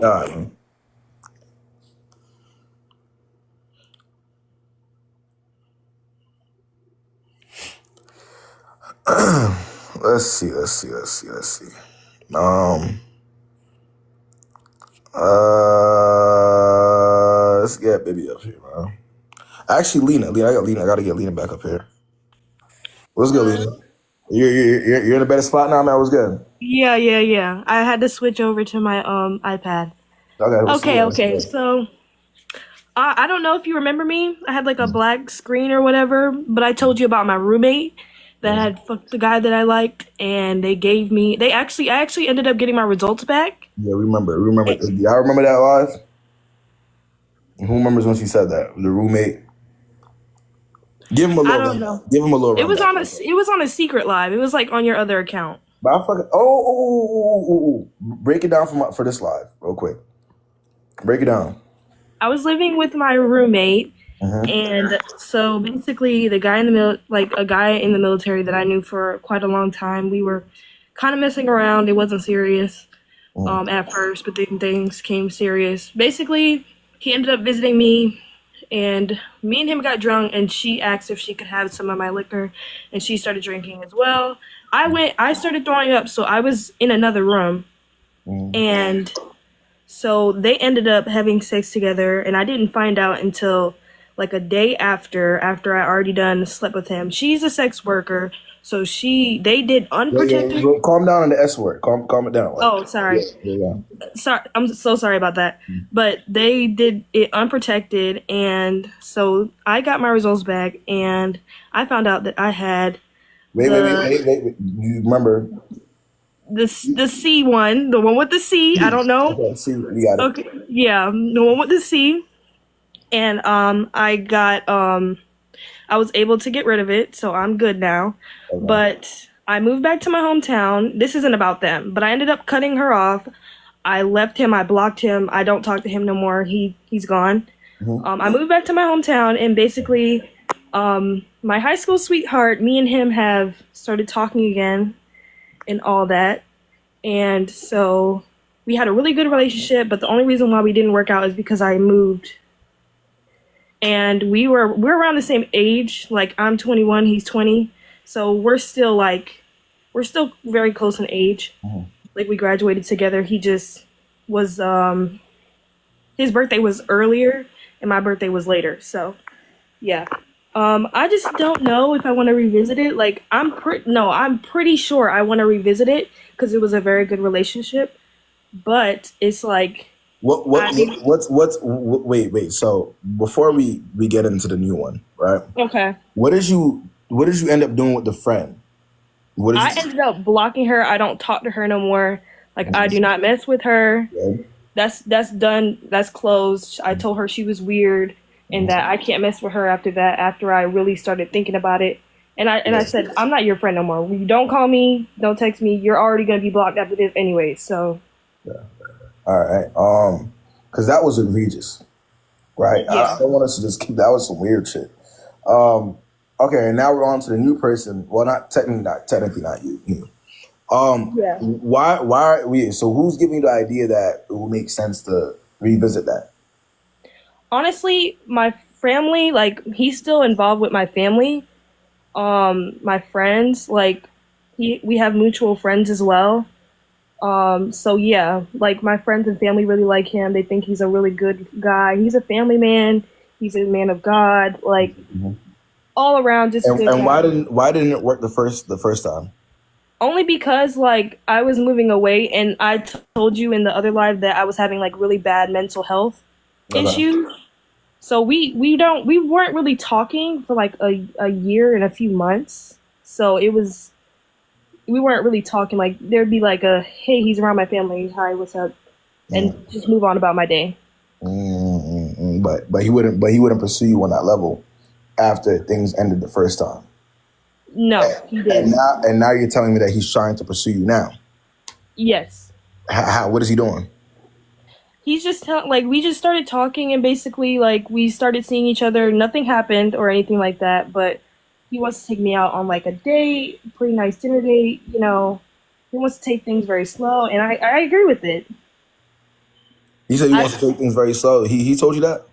All right, man. Let's see. Let's get baby up here, man. Actually, Lena, I gotta get Lena back up here. What's good, Lena? You're in a better spot now, man. What's good? Yeah. I had to switch over to my iPad. Okay. So I don't know if you remember me. I had like a black screen or whatever, but I told you about my roommate that had fucked the guy that I liked, and I actually ended up getting my results back. Yeah, remember. Y'all remember that live? Who remembers when she said that? The roommate. Give him a little. I don't know. Give him a little. It was on a secret live. It was like on your other account. But I fucking break it down for this live real quick. Break it down. I was living with my roommate, and so basically, a guy in the military that I knew for quite a long time. We were kind of messing around. It wasn't serious at first, but then things came serious. Basically, he ended up visiting me, and me and him got drunk, and she asked if she could have some of my liquor, and she started drinking as well. I started throwing up, so I was in another room, and so they ended up having sex together, and I didn't find out until like a day after I already done slept with him. She's a sex worker, so they did unprotected. Yeah. Calm down on the S word. Calm it down. Oh, sorry. Yeah. Sorry, I'm so sorry about that. But they did it unprotected, and so I got my results back, and I found out that I had Wait. You remember? the C one, the one with the C. I don't know. Okay, see, we got it. Okay, yeah, the one with the C, and I was able to get rid of it, so I'm good now. Okay. But I moved back to my hometown. This isn't about them, but I ended up cutting her off. I left him. I blocked him. I don't talk to him no more. He's gone. I moved back to my hometown, and basically, my high school sweetheart, me and him have started talking again and all that. And so we had a really good relationship, but the only reason why we didn't work out is because I moved. And we're around the same age. Like, I'm 21, he's 20. So we're still very close in age. Like, we graduated together. He just was his birthday was earlier and my birthday was later. So yeah. I just don't know if I want to revisit it. Like, I'm pretty sure I want to revisit it because it was a very good relationship. But it's like, wait. So before we get into the new one, right? Okay. What did you end up doing with the friend? I ended up blocking her. I don't talk to her no more. Like, I do not mess with her. Yeah. That's done. That's closed. I told her she was weird and that I can't mess with her after that, after I really started thinking about it. And I said, I'm not your friend no more. You don't call me, don't text me. You're already going to be blocked after this anyway. So. Yeah. All right. Because that was egregious, right? Yeah. I don't want us to just keep. That was some weird shit. Okay, and now we're on to the new person. Well, not technically not you. Yeah. Why are we? So who's giving you the idea that it will make sense to revisit that? Honestly, my family, like, he's still involved with my family. My friends, like, we have mutual friends as well. So yeah, like, my friends and family really like him. They think he's a really good guy. He's a family man. He's a man of God. Like, all around, just good And guy. why didn't it work the first time? Only because, like, I was moving away, and I told you in the other live that I was having, like, really bad mental health issues. So we weren't really talking for like a year and a few months. So we weren't really talking. Like, there'd be like a, hey, he's around my family, hi, what's up, and just move on about my day. But he wouldn't pursue you on that level after things ended the first time. No, he didn't. And now you're telling me that he's trying to pursue you now. Yes. What is he doing? He's just like, we just started talking, and basically, like, we started seeing each other. Nothing happened or anything like that, but he wants to take me out on like a date, pretty nice dinner date. You know, he wants to take things very slow, and I agree with it. He said he wants to take things very slow. He told you that?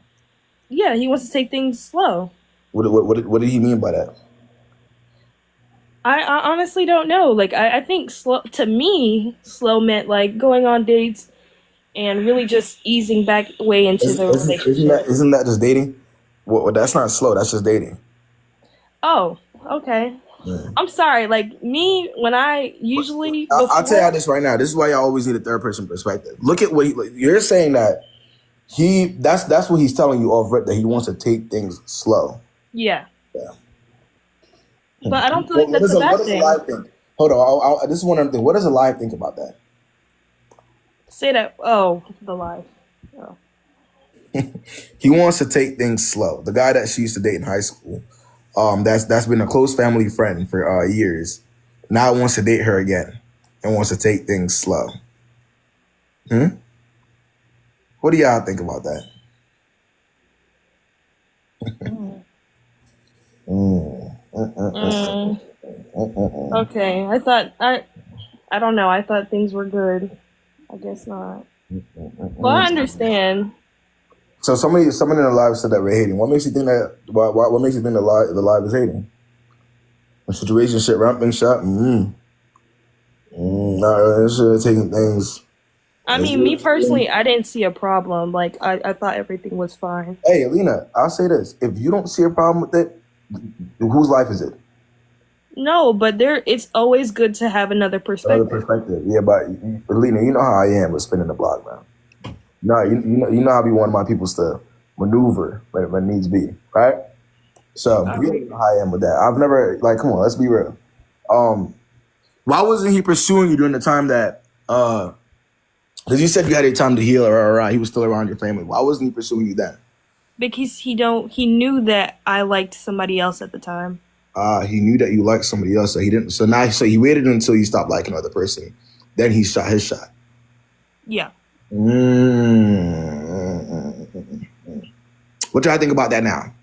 Yeah, he wants to take things slow. What did he mean by that? I honestly don't know. Like, I think slow, to me, slow meant like going on dates and really just easing back way into the relationship. Isn't that just dating? Well, that's not slow. That's just dating. Oh, okay. Yeah. I'm sorry. Like, me, when I usually... I'll tell you this right now. This is why you always need a third person perspective. Look at what you're saying, that that's what he's telling you off rip, that he wants to take things slow. Yeah. But I don't feel like that's a bad thing. What does a lie think? Hold on. This is one other thing. What does a lie think about that? Say that. Oh, the lie. Oh. He wants to take things slow. The guy that she used to date in high school, that's been a close family friend for years, now wants to date her again and wants to take things slow. What do y'all think about that? Okay, I don't know. I thought things were good. I guess not. Well, I understand. So someone in the live said that we're hating. What makes you think that? What makes you think the live is hating? The situation shit, ramping shot. Taking things. I mean, me personally, I didn't see a problem. Like, I thought everything was fine. Hey, Alina, I'll say this: if you don't see a problem with it, whose life is it? No, but it's always good to have another perspective. Yeah, but Alina, you know how I am with spinning the block, man. No, you know how I be wanting my peoples to maneuver when needs be, right? So you know how I am with that. I've never, like, come on, let's be real. Why wasn't he pursuing you during the time that because you said you had a time to heal, or he was still around your family? Why wasn't he pursuing you then? Because he knew that I liked somebody else at the time. He knew that you liked somebody else, so he didn't. So he waited until you stopped liking another person, then he shot his shot. Yeah. What do I think about that now?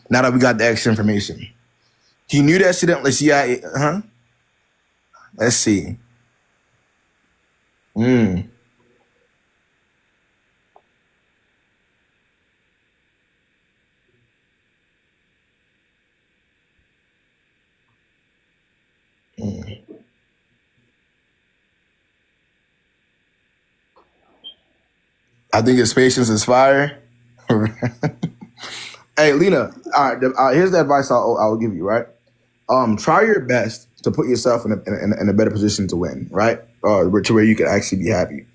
Now that we got the extra information, he knew that shit. Let's see. Let's see. I think his patience is fire. Hey, Lena, all right, here's the advice I'll give you, right? Try your best to put yourself in a better position to win, right? To where you can actually be happy.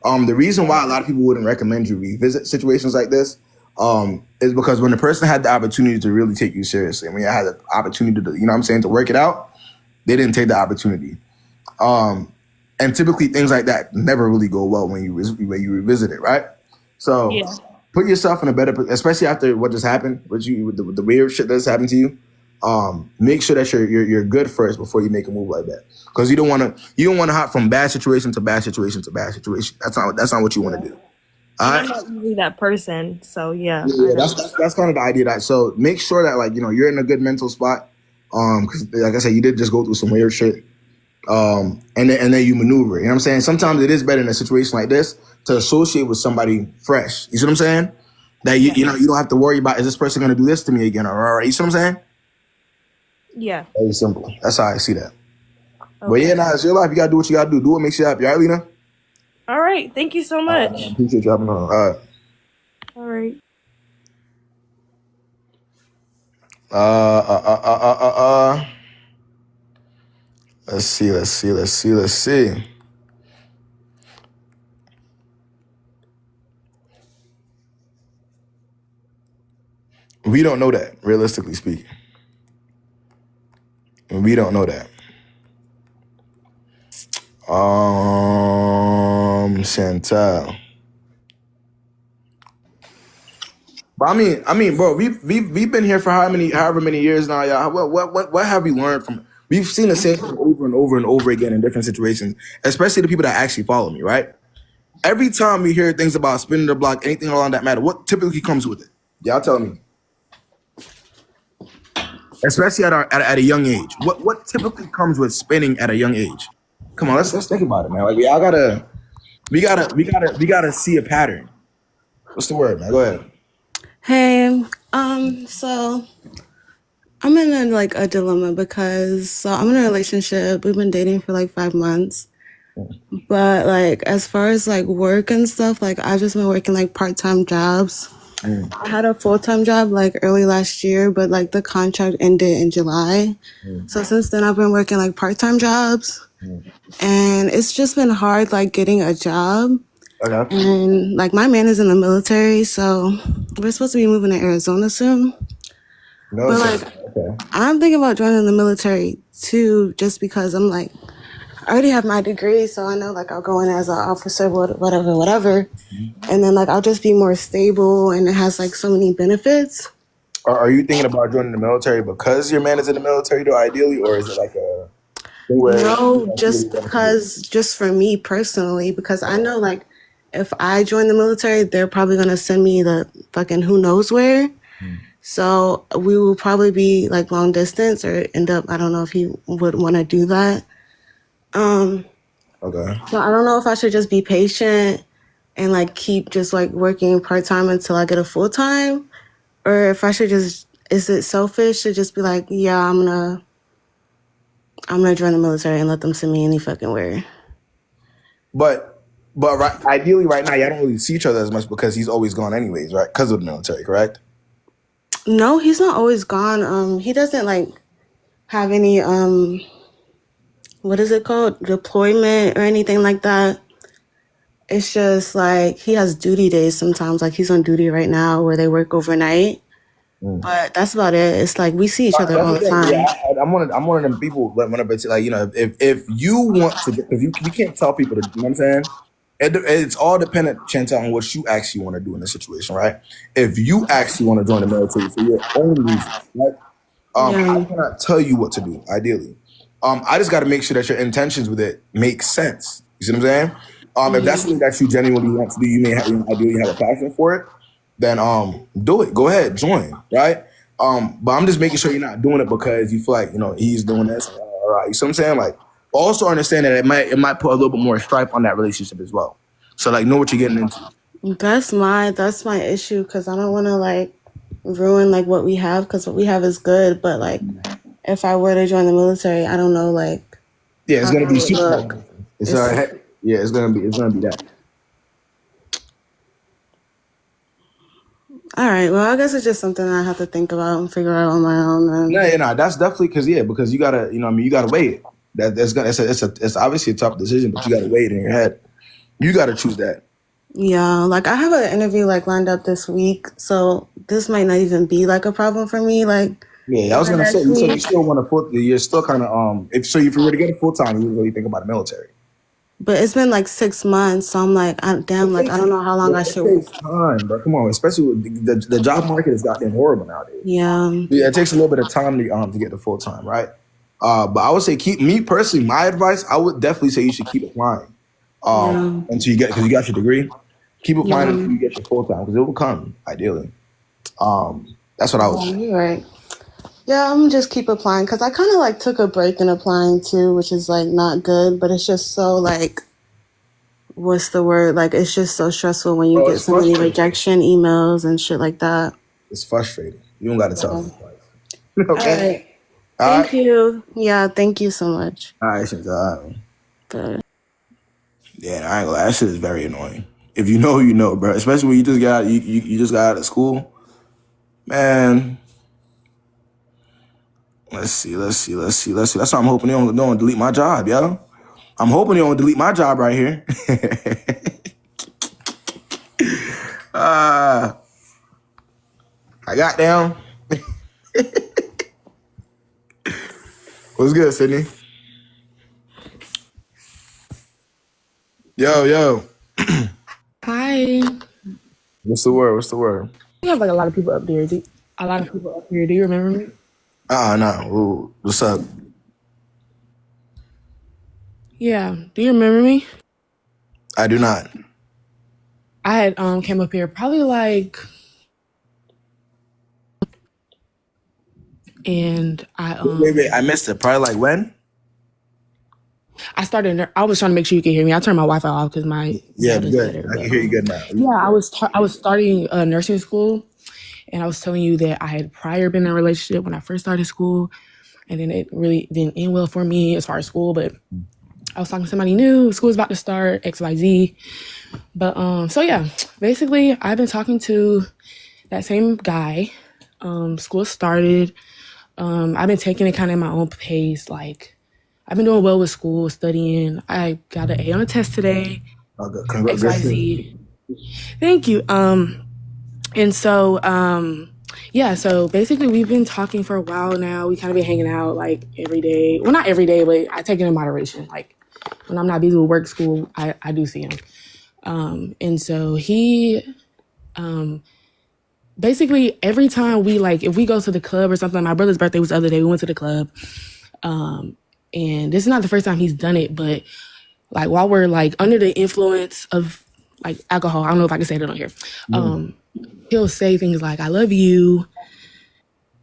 The reason why a lot of people wouldn't recommend you revisit situations like this is because when the person had the opportunity to really take you seriously, when you had the opportunity to, to work it out, they didn't take the opportunity. And typically things like that never really go well when you revisit it, right? So put yourself in a better, especially after what just happened with the weird shit that's happened to you. make sure that you're good first before you make a move like that. Because you don't want to hop from bad situation to bad situation to bad situation. That's not what you want to do. I'm not usually that person, so yeah. Yeah, that's kind of the idea. That so make sure that like you're in a good mental spot. Because like I said, you did just go through some weird shit. And then you maneuver. You know what I'm saying? Sometimes it is better in a situation like this to associate with somebody fresh. You see what I'm saying? That you don't have to worry about, is this person going to do this to me again? Or you see what I'm saying? Yeah. Very simple. That's how I see that. Okay. But yeah, it's your life. You gotta do what you gotta do. Do what makes you happy. All right, Lena? All right. Thank you so much. I appreciate you having on. All right. All right. Let's see. We don't know that, realistically speaking. We don't know that. Chantal. But I mean, bro, we've been here for however many years now, y'all. What have we learned from? We've seen the same thing over and over and over again in different situations, especially the people that actually follow me, right? Every time we hear things about spinning the block, anything along that matter, what typically comes with it? Y'all tell me. Especially at a young age, what typically comes with spinning at a young age? Come on, let's think about it, man. Like we gotta see a pattern. What's the word, man? Go ahead. Hey, so I'm in a dilemma because I'm in a relationship. We've been dating for 5 months. But as far as work and stuff, I've just been working part-time jobs. I had a full-time job early last year, but the contract ended in July. So since then I've been working part-time jobs. And it's just been hard getting a job. Okay. And my man is in the military, so we're supposed to be moving to Arizona soon. No, but okay. I'm thinking about joining the military too, just because I'm I already have my degree, so I know I'll go in as an officer, whatever. And then I'll just be more stable, and it has so many benefits. Are you thinking about joining the military because your man is in the military, though, ideally, or is it a thing where? No, just for me personally, because I know if I join the military, they're probably gonna send me the fucking who knows where. So we will probably be long distance or end up. I don't know if he would want to do that. Okay. So I don't know if I should just be patient and keep just working part-time until I get a full-time, or if I should just, is it selfish to just be yeah, I'm gonna join the military and let them send me any fucking where. But ideally right now, y'all don't really see each other as much because he's always gone anyways, right? Because of the military, correct? No, he's not always gone. He doesn't have any what is it called, deployment or anything like that. It's just he has duty days sometimes. He's on duty right now where they work overnight. But that's about it. It's we see each other all the time. Yeah, I'm one of them people. Whenever it's if you want to, because you can't tell people to, you know what I'm saying? It's all dependent, Chantal, on what you actually want to do in this situation, right? If you actually want to join the military for your own reasons, right? I cannot tell you what to do, ideally. I just got to make sure that your intentions with it make sense. You see what I'm saying? If that's something that you genuinely want to do, you may ideally have a passion for it, then do it. Go ahead, join, right? But I'm just making sure you're not doing it because you feel he's doing this. All right, you see what I'm saying? Also understand that it might put a little bit more stripe on that relationship as well. So know what you're getting into. That's my issue, because I don't want to ruin what we have, because what we have is good. But if I were to join the military, I don't know yeah, it's gonna be super. It's gonna be that. All right. Well, I guess it's just something I have to think about and figure out on my own. No, that's definitely because you gotta, you gotta weigh it. It's obviously a tough decision, but you gotta weigh it in your head. You gotta choose that. Yeah, I have an interview lined up this week, so this might not even be a problem for me. Yeah, I was gonna say, you still want you're still kind of if you were to get a full time, you would really think about the military. But it's been like 6 months, so I'm like, I don't know how long I should wait. It takes time, bro. Come on, especially with the job market is gotten horrible nowadays. Yeah. It takes a little bit of time to get to full time, right? But I would say me personally, my advice, I would definitely say you should keep applying until because you got your degree. Keep applying until you get your full time because it will come ideally. That's what I would say. You're right. Yeah, I'm just keep applying because I kind of like took a break in applying too, which is like not good, but it's just so like, what's the word? Like, it's just so stressful when you get so many rejection emails and shit like that. It's frustrating. You don't got to tell me twice. Okay. All right. Thank you. Yeah, thank you so much. All right, yeah, I ain't gonna lie. That shit is very annoying. If you know, you know, bro. Especially when you just got out of school, man. Let's see. That's why I'm hoping they don't delete my job, yo. I'm hoping they don't delete my job right here. I got down. What's good, Sydney? Yo. Hi. What's the word? We have like a lot of people up there. Do you remember me? No. Ooh, what's up? Yeah. Do you remember me? I do not. I had came up here probably like, and Wait, I missed it. Probably like when? I started. I was trying to make sure you could hear me. I turned my Wi-Fi off because my good. Better, I can hear you good now. Yeah, I was starting nursing school, and I was telling you that I had prior been in a relationship when I first started school, and then it really didn't end well for me as far as school. But I was talking to somebody new. School's about to start, XYZ. But so yeah, basically I've been talking to that same guy. School started. I've been taking it kind of at my own pace. Like, I've been doing well with school, studying. I got an A on a test today. XYZ. Thank you. And so, yeah, so basically we've been talking for a while now. We kind of been hanging out like every day. Well, not every day, but I take it in moderation. Like, when I'm not busy with work, school, I do see him. And so he, basically every time we like, if we go to the club or something, my brother's birthday was the other day, we went to the club. And this is not the first time he's done it, but like while we're like under the influence of like alcohol, I don't know if I can say that on here. He'll say things like, I love you.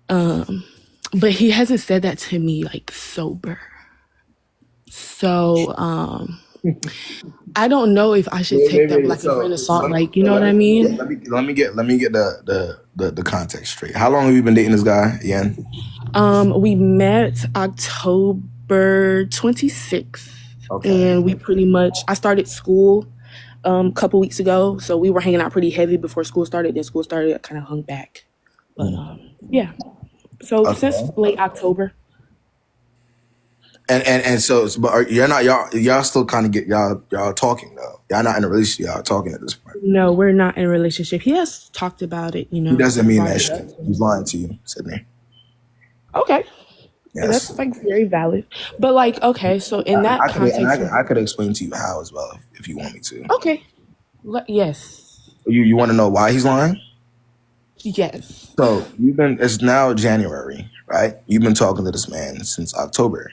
But he hasn't said that to me like sober. So, I don't know if I should take that like a grain of salt, like, you know what I mean? Let me get the context straight. How long have you been dating this guy again? We met October 26th. Okay. And we pretty much, I started school a couple weeks ago, so we were hanging out pretty heavy before school started. Then school started, I kind of hung back. But yeah. So since late October. And so, but you're not y'all still kind of y'all talking though. Y'all not in a relationship. Y'all talking at this point. No, we're not in a relationship. He has talked about it. You know, he doesn't mean that shit. He's lying to you, Sydney. Okay, yes. That's like very valid. But like, okay, so in that context, I could explain to you how as well if you want me to. Okay. Yes. You want to know why he's lying? Yes. So it's now January, right? You've been talking to this man since October.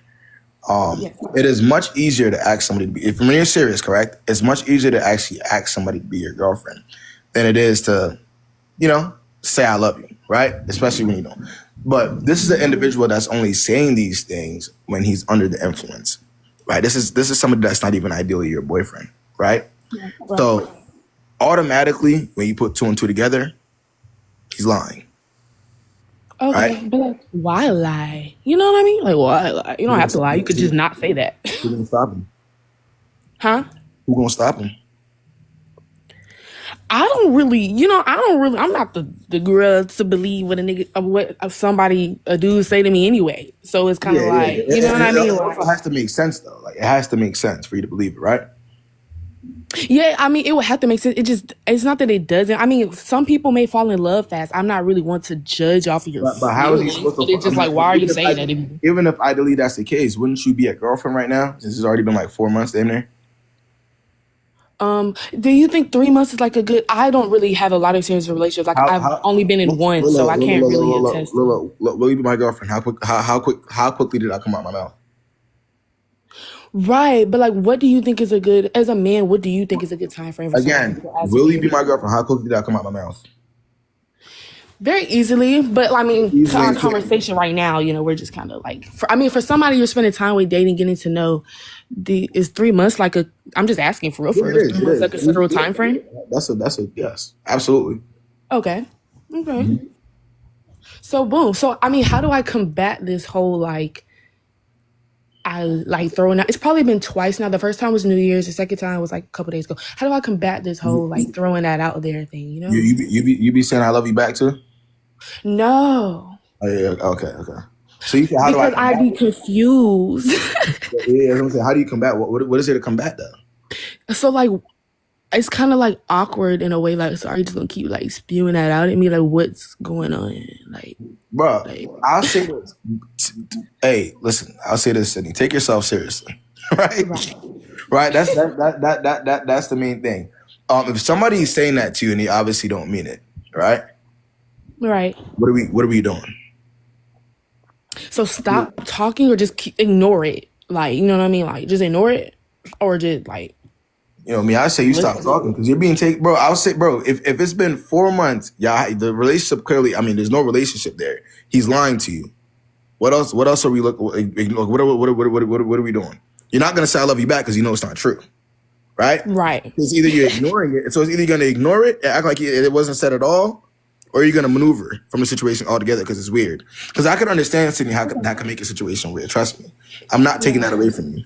Yes. It is much easier to ask somebody to be, if when you're serious, correct? It's much easier to actually ask somebody to be your girlfriend than it is to, say I love you, right? Especially when you don't. But this is an individual that's only saying these things when he's under the influence, right? This is somebody that's not even ideally your boyfriend, right? Yeah, right. So automatically, when you put two and two together, he's lying. Okay, right? But like, why lie? You know what I mean? Like, why lie? You don't have to lie. You could just not say that. Who's gonna stop him? Huh? Who's gonna stop him? I'm not the girl to believe what a nigga, what somebody, a dude say to me anyway. So it's kind of like, you know what I mean? It also has to make sense though. Like, it has to make sense for you to believe it, right? Yeah, I mean, it would have to make sense. It's not that it doesn't. I mean, some people may fall in love fast. I'm not really one to judge off of your But how is he supposed to? It's just like, why are you saying that? Even if ideally that's the case, wouldn't you be a girlfriend right now? Since it's already been like 4 months in there. Do you think 3 months is like a good? I don't really have a lot of serious relationships. Like I've How only been in one, so I can't really attest. will you be my girlfriend? How quickly did I come out my mouth? Right, but like, what do you think is a good, as a man, what do you think is a good time frame for somebody Again, to ask will me? you be my girlfriend? How quickly did I come out my mouth? Very easily, but I mean, to Easily our and quickly. conversation right now, we're just kind of like, for somebody you're spending time with, dating, getting to know, is 3 months like a? I'm just asking for real. Yeah, For it real, is is. 3 It months a is. considerable time Yeah, frame? that's a yes, absolutely. Okay. So boom. So I mean, how do I combat this whole like? I like throwing out. It's probably been twice now. The first time was New Year's. The second time was like a couple days ago. How do I combat this whole like throwing that out there thing? You be saying I love you back too? No, Oh, yeah, okay. So you say, how do I because combat I'd be it? confused. Yeah, I'm saying, how do you combat what is there to combat though? So like, it's kind of like awkward in a way. Like, so are you just gonna keep like spewing that out at me? Like, what's going on? Like, Bro, I'll say this. Hey, listen, I'll say this, Sydney. Take yourself seriously. Right? That's the main thing. If somebody's saying that to you and they obviously don't mean it, right? right. What are we doing? So stop talking or just ignore it. Like, you know what I mean? Like, just ignore it, or just like. You know what I mean? I say you stop talking because you're being taken, bro. I'll say, bro, if it's been 4 months, yeah, the relationship clearly, I mean, there's no relationship there. He's lying to you. What else are we looking? What are we doing? You're not gonna say I love you back because you know it's not true, right? Right. It's either you're ignoring it. So it's either gonna ignore it and act like it wasn't said at all, or you're gonna maneuver from the situation altogether because it's weird. Because I could understand, Sydney, how that could make a situation weird. Trust me, I'm not taking that away from you.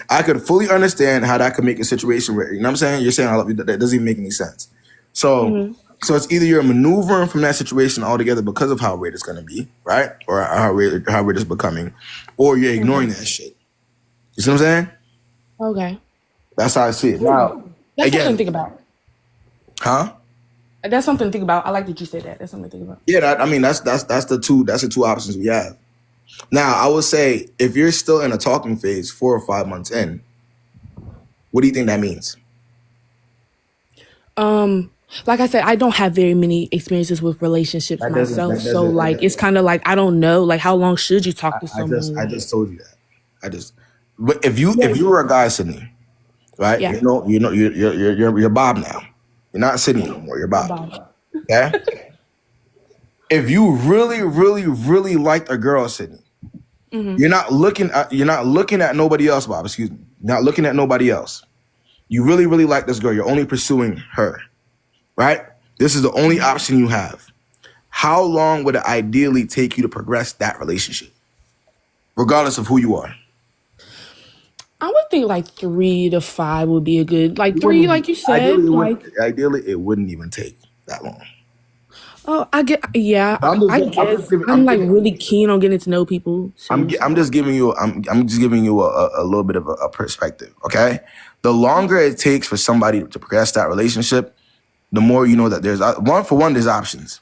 I could fully understand how that could make a situation weird. You know what I'm saying? You're saying I love you. That doesn't even make any sense. So. So it's either you're maneuvering from that situation altogether because of how weird it's going to be, right? Or how weird it's becoming, or you're ignoring that shit. You see what I'm saying? Okay. That's how I see it. Now, That's again, something to think about. Huh? That's something to think about. I like that you said that. That's something to think about. Yeah, I mean that's the two options we have. Now, I would say if you're still in a talking phase 4 or 5 months in, what do you think that means? Like I said, I don't have very many experiences with relationships myself. So like, it's kind of like, I don't know, like how long should you talk to someone? I just told you that. But if you were a guy, Sydney, right? Yeah. You're Bob now. You're not Sydney anymore. You're Bob. Okay. If you really, really, really liked a girl, Sydney, you're not looking at nobody else, Bob. Excuse me. You're not looking at nobody else. You really, really like this girl. You're only pursuing her. Right? This is the only option you have. How long would it ideally take you to progress that relationship? Regardless of who you are. I would think like 3 to 5 would be a good, like 3, like you said. Ideally, it wouldn't even take that long. Oh, I guess I'm like really keen on getting to know people. I'm just giving you a little bit of a perspective, okay? The longer it takes for somebody to progress that relationship, the more you know that there's there's options.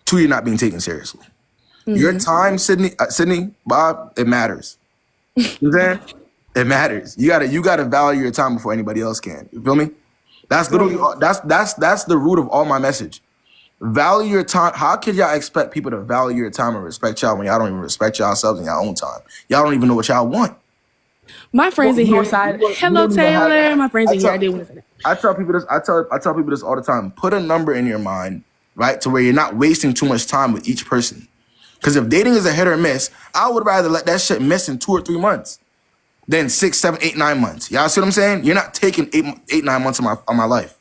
2, you're not being taken seriously. Your time, Sydney, Bob, it matters. You know what I'm saying? It matters. You gotta value your time before anybody else can. You feel me? That's literally that's the root of all my message. Value your time. How could y'all expect people to value your time and respect y'all when y'all don't even respect yourselves in your own time? Y'all don't even know what y'all want. My friends in here side. Hello, Taylor. My friends in here. I did want to say that. I tell people this. I tell people this all the time. Put a number in your mind, right, to where you're not wasting too much time with each person. Because if dating is a hit or miss, I would rather let that shit miss in 2 or 3 months than 6, 7, 8, 9 months. Y'all see what I'm saying? You're not taking 8, 9 months of my life.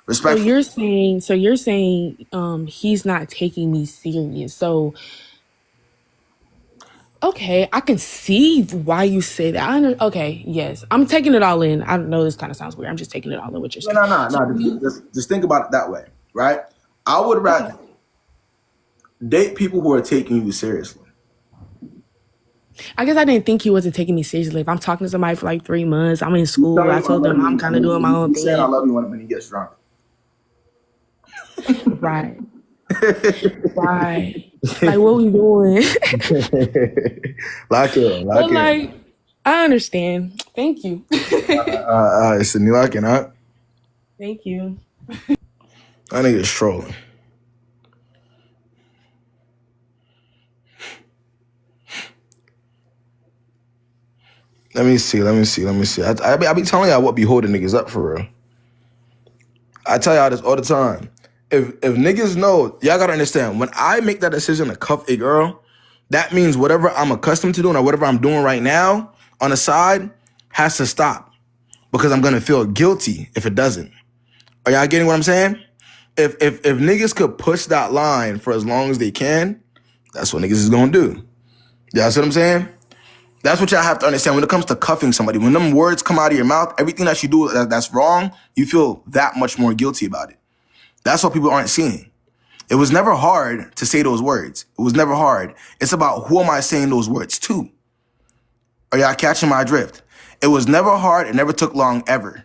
Respectfully. So you're saying he's not taking me serious. So okay, I can see why you say that. Okay, yes. I'm taking it all in. I know this kind of sounds weird. I'm just taking it all in what you're saying. No. Just think about it that way, right? I would rather date people who are taking you seriously. I guess I didn't think he wasn't taking me seriously. If I'm talking to somebody for like 3 months, I'm in school, I told them I'm kind of doing my own thing. He said I love you when he gets drunk. Right. Right. Like, what we doing? Lock in. Like, I understand. Thank you. It's a new locking, huh? Thank you. That nigga's trolling. Let me see. I be telling y'all what be holding niggas up for real. I tell y'all this all the time. If niggas know, y'all gotta understand, when I make that decision to cuff a girl, that means whatever I'm accustomed to doing or whatever I'm doing right now on the side has to stop. Because I'm gonna feel guilty if it doesn't. Are y'all getting what I'm saying? If niggas could push that line for as long as they can, that's what niggas is gonna do. Y'all see what I'm saying? That's what y'all have to understand when it comes to cuffing somebody. When them words come out of your mouth, everything that you do that's wrong, you feel that much more guilty about it. That's what people aren't seeing. It was never hard to say those words. It was never hard. It's about who am I saying those words to? Are y'all catching my drift? It was never hard. It never took long ever.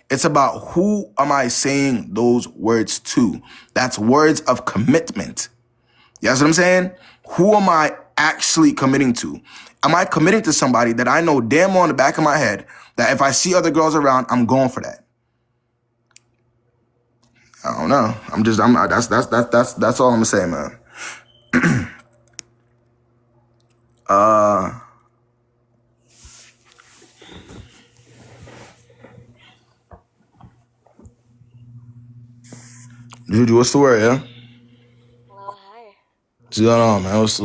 It's about who am I saying those words to? That's words of commitment. You know what I'm saying? Who am I actually committing to? Am I committing to somebody that I know damn well in the back of my head that if I see other girls around, I'm going for that? I don't know. That's all I'm gonna say, man. Juju, what's the word, yeah? Well, hi. What's going on, man? What's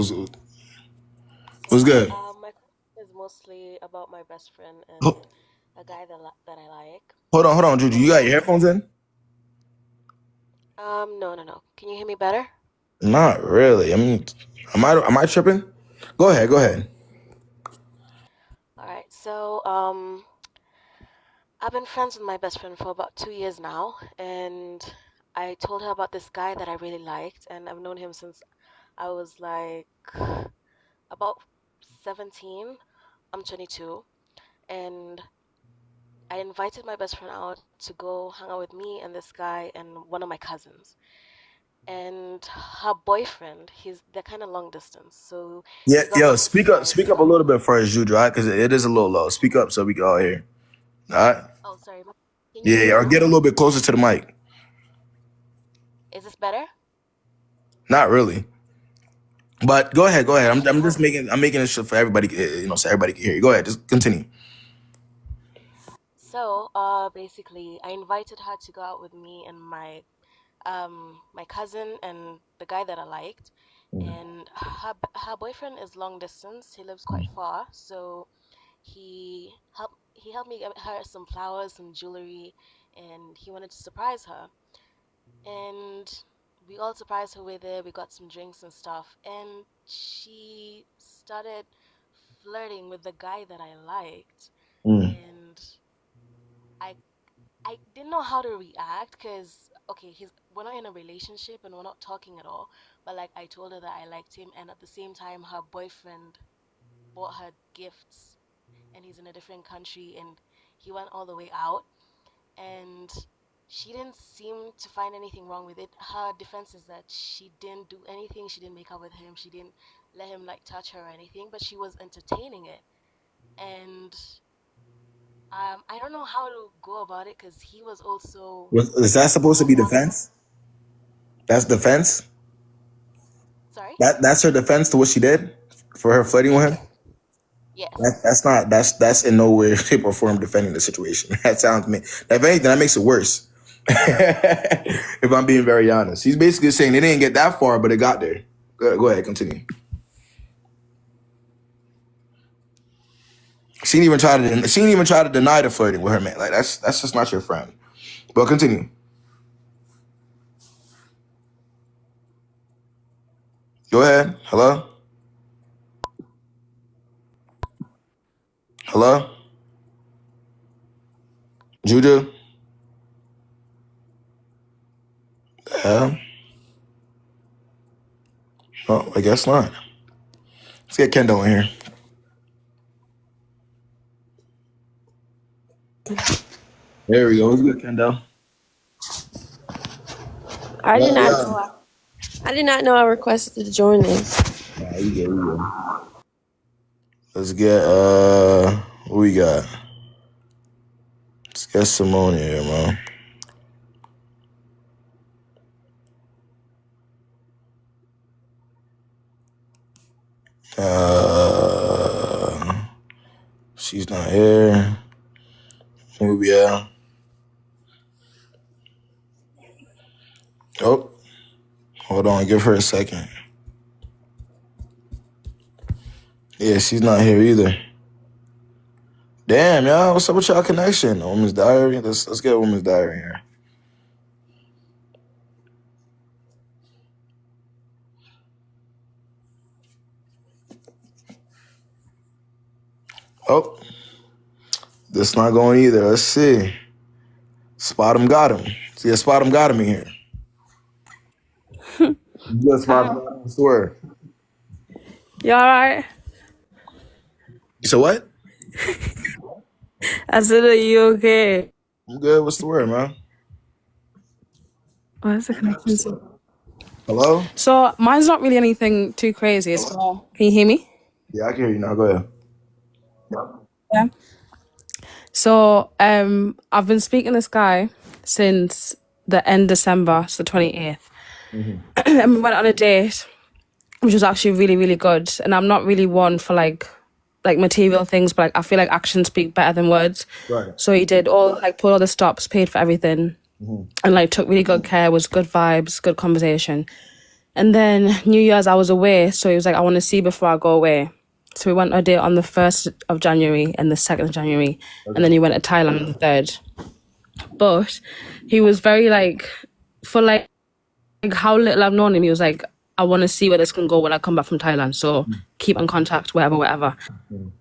good? My question is mostly about my best friend and Ho- a guy that I like. Hold on, Juju. You got your headphones in? No. Can you hear me better? Not really. I mean, am I tripping? Go ahead. All right. So, I've been friends with my best friend for about 2 years now, and I told her about this guy that I really liked, and I've known him since I was like about 17. I'm 22, and I invited my best friend out to go hang out with me and this guy and one of my cousins. And her boyfriend, they're kind of long distance, so Yeah, he got yo, me to fly. speak up a little bit first, Juju, all right? Because it is a little low. Speak up so we can all hear. All right? Oh, sorry. Can you hear me Yeah, or now? get a little bit closer to the mic. Is this better? Not really. But go ahead. Okay. I'm just I'm making it sure for everybody, so everybody can hear you. Go ahead, just continue. So, basically, I invited her to go out with me and my cousin and the guy that I liked. And her boyfriend is long distance. He lives quite far, so he helped me get her some flowers, some jewelry, and he wanted to surprise her. And we all surprised her with it. We got some drinks and stuff, and she started flirting with the guy that I liked, Mm, and I I didn't know how to react because okay, he's we're not in a relationship and we're not talking at all. But like I told her that I liked him, and at the same time, her boyfriend bought her gifts, and he's in a different country, and he went all the way out, and she didn't seem to find anything wrong with it. Her defense is that she didn't do anything, she didn't make out with him, she didn't let him like touch her or anything, but she was entertaining it. And I don't know how to go about it because he was also is that supposed to be more. defense? That's defense. Sorry? That's her defense to what she did for her flirting with him. Yes. Yes. That's in no way, shape, or form defending the situation. That sounds me. If anything, that makes it worse. If I'm being very honest, he's basically saying they didn't get that far, but it got there. Go ahead, continue. She didn't even try to deny the flirting with her man. Like that's just not your friend. But continue. Go ahead. Hello. Hello. Juju. Yeah. Oh, I guess not. Let's get Kendo in here. There we go. Who's good, Kendo? I did not Yeah. know. I did not know I requested to join this. Nah, you good. Let's get what we got? Let's get Simone here, man. She's not here. Maybe, oh, hold on. Give her a second. Yeah, she's not here either. Damn, y'all. What's up with y'all connection? Woman's Diary. Let's get Woman's Diary here. Oh, this not going either. Let's see. Spot him, got him. See, spot him, got him in here. You got spot him, got him. What's the word? You alright? You said what? I said, are you okay? I'm good. What's the word, man? Where's the connection? Hello? So mine's not really anything too crazy. It's more. Can you hear me? Yeah, I can hear you now. Go ahead. Yeah. So I've been speaking to this guy since the end of December, so the 28th. And we went on a date, which was actually really, really good. And I'm not really one for like material things, but like I feel like actions speak better than words. Right. So he did pulled all the stops, paid for everything, and like took really good care, was good vibes, good conversation. And then New Year's I was away, so he was like, I want to see you before I go away. So we went on a date on the 1st of January and the 2nd of January. Okay. And then he went to Thailand on the 3rd. But he was very for how little I've known him, he was like, I want to see where this can go when I come back from Thailand. So keep in contact, whatever.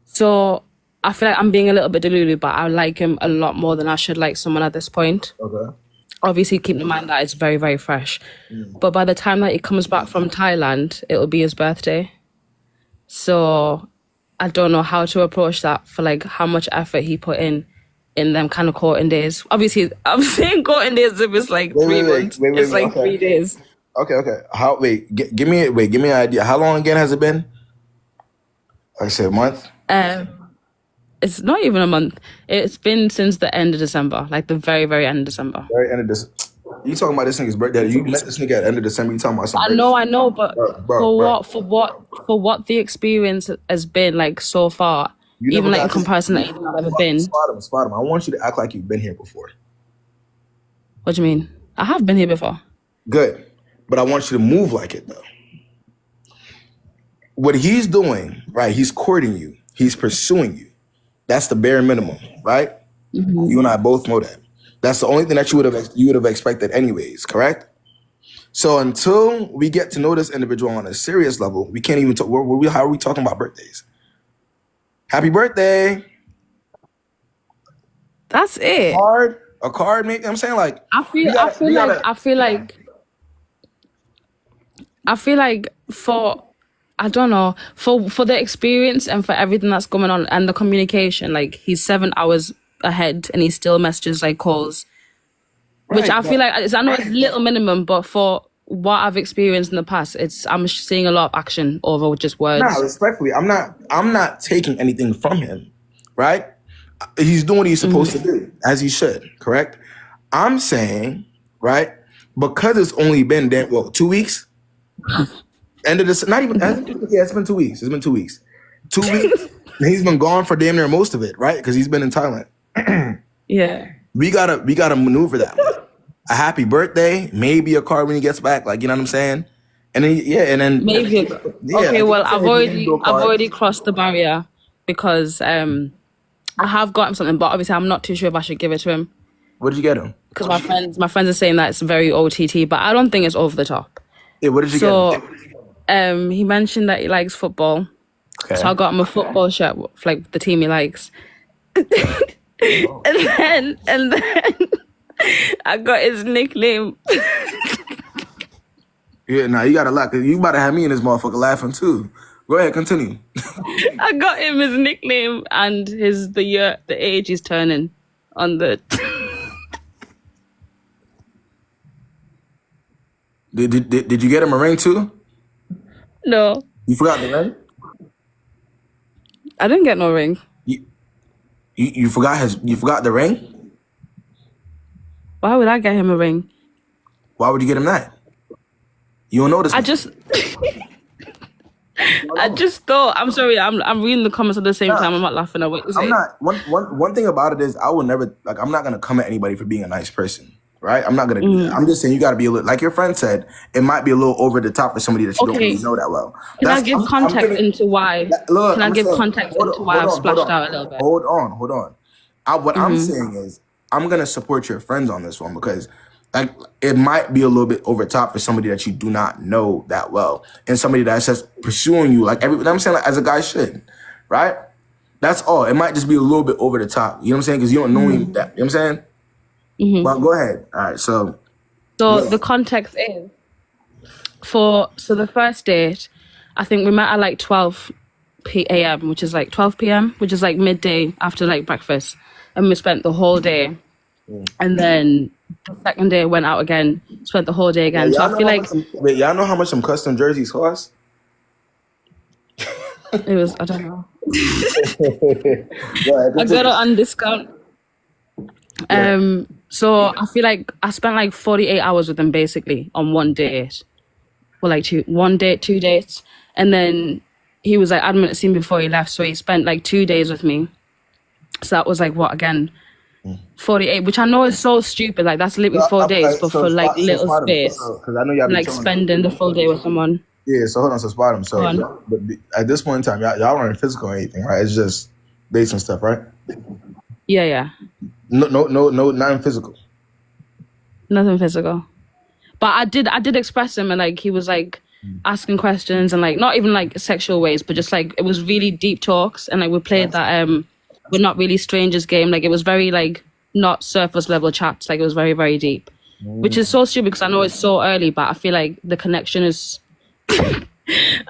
So I feel like I'm being a little bit delulu, but I like him a lot more than I should like someone at this point. Okay. Obviously, keep in mind that it's very, very fresh. But by the time that he comes back from Thailand, it'll be his birthday. So I don't know how to approach that for how much effort he put in them kind of courting days. Obviously, I'm saying courting days if it's 3 months. It's okay. 3 days. Okay. Give me an idea. How long again has it been? I said a month. It's not even a month. It's been since the end of December, the very, very end of December. Very end of December. You talking about this nigga's birthday? You met this nigga at the end of December. You talking about something? I know, but for what the experience has been so far, even in comparison to anything I've ever been. Spot him. I want you to act like you've been here before. What do you mean? I have been here before. Good, but I want you to move like it though. What he's doing, right? He's courting you. He's pursuing you. That's the bare minimum, right? Mm-hmm. You and I both know that. That's the only thing that you would have expected anyways, correct? So until we get to know this individual on a serious level, we can't even talk. How are we talking about birthdays? Happy birthday. That's it. A card, maybe. I'm saying I feel like for I don't know, for the experience and for everything that's going on and the communication, he's 7 hours ahead and he still messages calls, which I feel like I know it's little minimum, but for what I've experienced in the past, I'm seeing a lot of action over just words. No, respectfully, I'm not taking anything from him, right? He's doing what he's supposed to do, as he should, correct? I'm saying, right, because it's only been 2 weeks. End of this, not even. Yeah, it's been 2 weeks. It's been 2 weeks. 2 weeks. And he's been gone for damn near most of it, right? Because he's been in Thailand. Yeah. We gotta maneuver that one. A happy birthday, maybe a card when he gets back, you know what I'm saying? And then maybe. Okay, well, I've already crossed the barrier because I have got him something, but obviously I'm not too sure if I should give it to him. What did you get him? Because my friends are saying that it's very OTT, but I don't think it's over the top. Yeah, what did you get him? He mentioned that he likes football. Okay. So I got him a football shirt for the team he likes. and then I got his nickname. Yeah, now you gotta laugh. You about to have me and this motherfucker laughing too. Go ahead, continue. I got him his nickname and the age he's turning on the. Did you get him a ring too? No. You forgot the ring? I didn't get no ring. You forgot the ring? Why would I get him a ring? Why would you get him that? You don't know this. I just thought. I'm sorry. I'm reading the comments at the same Nah, time. I'm not laughing at what you I'm say. not. One thing about it is I will never like. I'm not gonna come at anybody for being a nice person, right? I'm not gonna do that. I'm just saying you got to be a little, like your friend said. It might be a little over the top for somebody that you don't really Okay. know that well. Can I give I'm context giving. into why? Look, Can I I'm give saying. context into why I've Hold splashed on, out a little bit? hold on. What I'm saying is I'm gonna support your friends on this one because like it might be a little bit over top for somebody that you do not know that well and somebody that's just pursuing you like I'm saying like, as a guy should, right? That's all. It might just be a little bit over the top. You know what I'm saying? Because you don't know him that. You know what I'm saying? Well, go ahead. All right. So, So yeah. the context is so the first date, I think we met at like 12 p.m., which is like 12 p.m., which is like midday after like breakfast, and we spent the whole day. And then the second day went out again, spent the whole day Yeah, again. So I feel like y'all know how much some custom jerseys cost? it was, I don't know. Yeah, I got it on discount. So I feel like I spent like 48 hours with him basically on one date. Well, like one date, 2 dates. And then he was like adamant to see me before he left. So he spent like 2 days with me. So that was like what again? 48, which I know is so stupid. Like that's literally 4 days, but for like little space. Because I know y'all be Like chilling. spending the full day with someone. Yeah, so hold on, so spot him. Go So, on. but at this point in time, y'all aren't physical or anything, right? It's just dates and stuff, right? Yeah. No, nothing physical. Nothing physical. But I did express him, and like he was like asking questions, and like not even like sexual ways, but just like it was really deep talks, and like we played that we're not really strangers game. Like it was very like not surface level chats. Like it was very, very deep, which is so stupid because I know it's so early, but I feel like the connection is.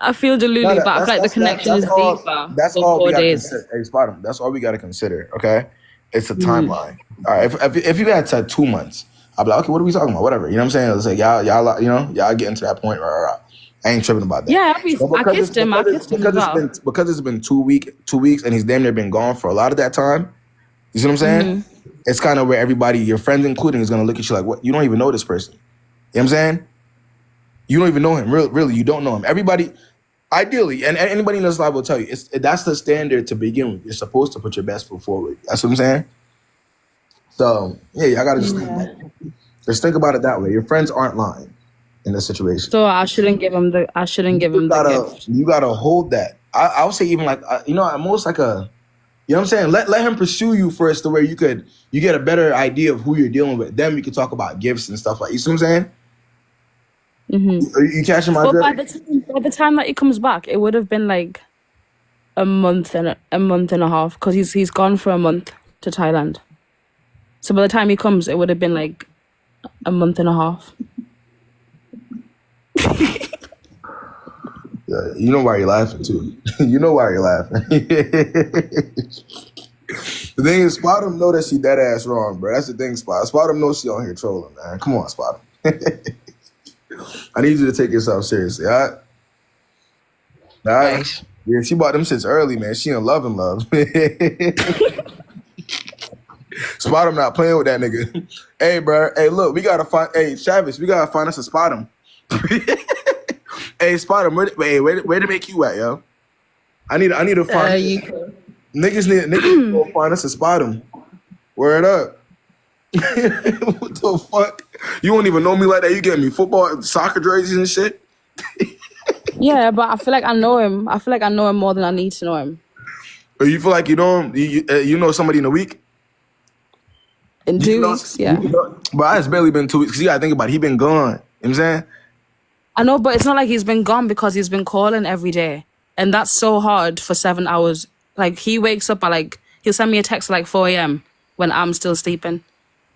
I feel delulu, but I feel like the connection is deeper. That's For all we 4 gotta days. consider. Hey, spot him. That's all we gotta consider. Okay, it's a timeline. All right, if you had said 2 months, I'd be like, okay, what are we talking about? Whatever. You know what I'm saying? It's like y'all, y'all getting to that point. Right. I ain't tripping about that. Yeah, But I kissed him. I kissed him as well. Because it's been 2 weeks, and he's damn near been gone for a lot of that time. You see what I'm saying? It's kind of where everybody, your friends including, is gonna look at you like, what? You don't even know this person. You know what I'm saying? You don't even know him. Really, you don't know him. Everybody, ideally, and anybody in this life will tell you, that's the standard to begin with. You're supposed to put your best foot forward. That's what I'm saying. So yeah, I gotta just think about it that way. Your friends aren't lying in this situation. So I shouldn't give him the gift. You gotta hold that. I would say even like almost like a, you know what I'm saying. Let him pursue you first, to where you get a better idea of who you're dealing with. Then we can talk about gifts and stuff like. You see what I'm saying? You catching my drift? But by the time that he comes back, it would have been like a month and a half because he's gone for a month to Thailand. So by the time he comes, it would have been like a month and a half. Yeah, you know why you're laughing too. You know why you're laughing. The thing is, Spot him know that she dead ass wrong, bro. That's the thing, Spot. Spot him know she on here trolling, man. Come on, Spot him. I need you to take yourself seriously, all right? All right? Nice. Yeah, she bought them shits early, man. She in love. Spot him not playing with that nigga. Hey, bro. Hey, look, we gotta find. Hey, Travis, we gotta find us a Spot him. Hey, Spot him. Where to make you at, yo? I need to find. Niggas need to go find us a Spot him. Word up. What the fuck? You don't even know me like that. You getting me football, soccer jerseys and shit. Yeah, but I feel like I know him. I feel like I know him more than I need to know him. Or you feel like you know him? You know somebody in a week? In 2 weeks, yeah. But it's barely been 2 weeks. Cause you gotta think about it. He been gone. You know what I'm saying? I know, but it's not like he's been gone because he's been calling every day. And that's so hard for 7 hours. Like, he wakes up at he'll send me a text at like 4 a.m. when I'm still sleeping.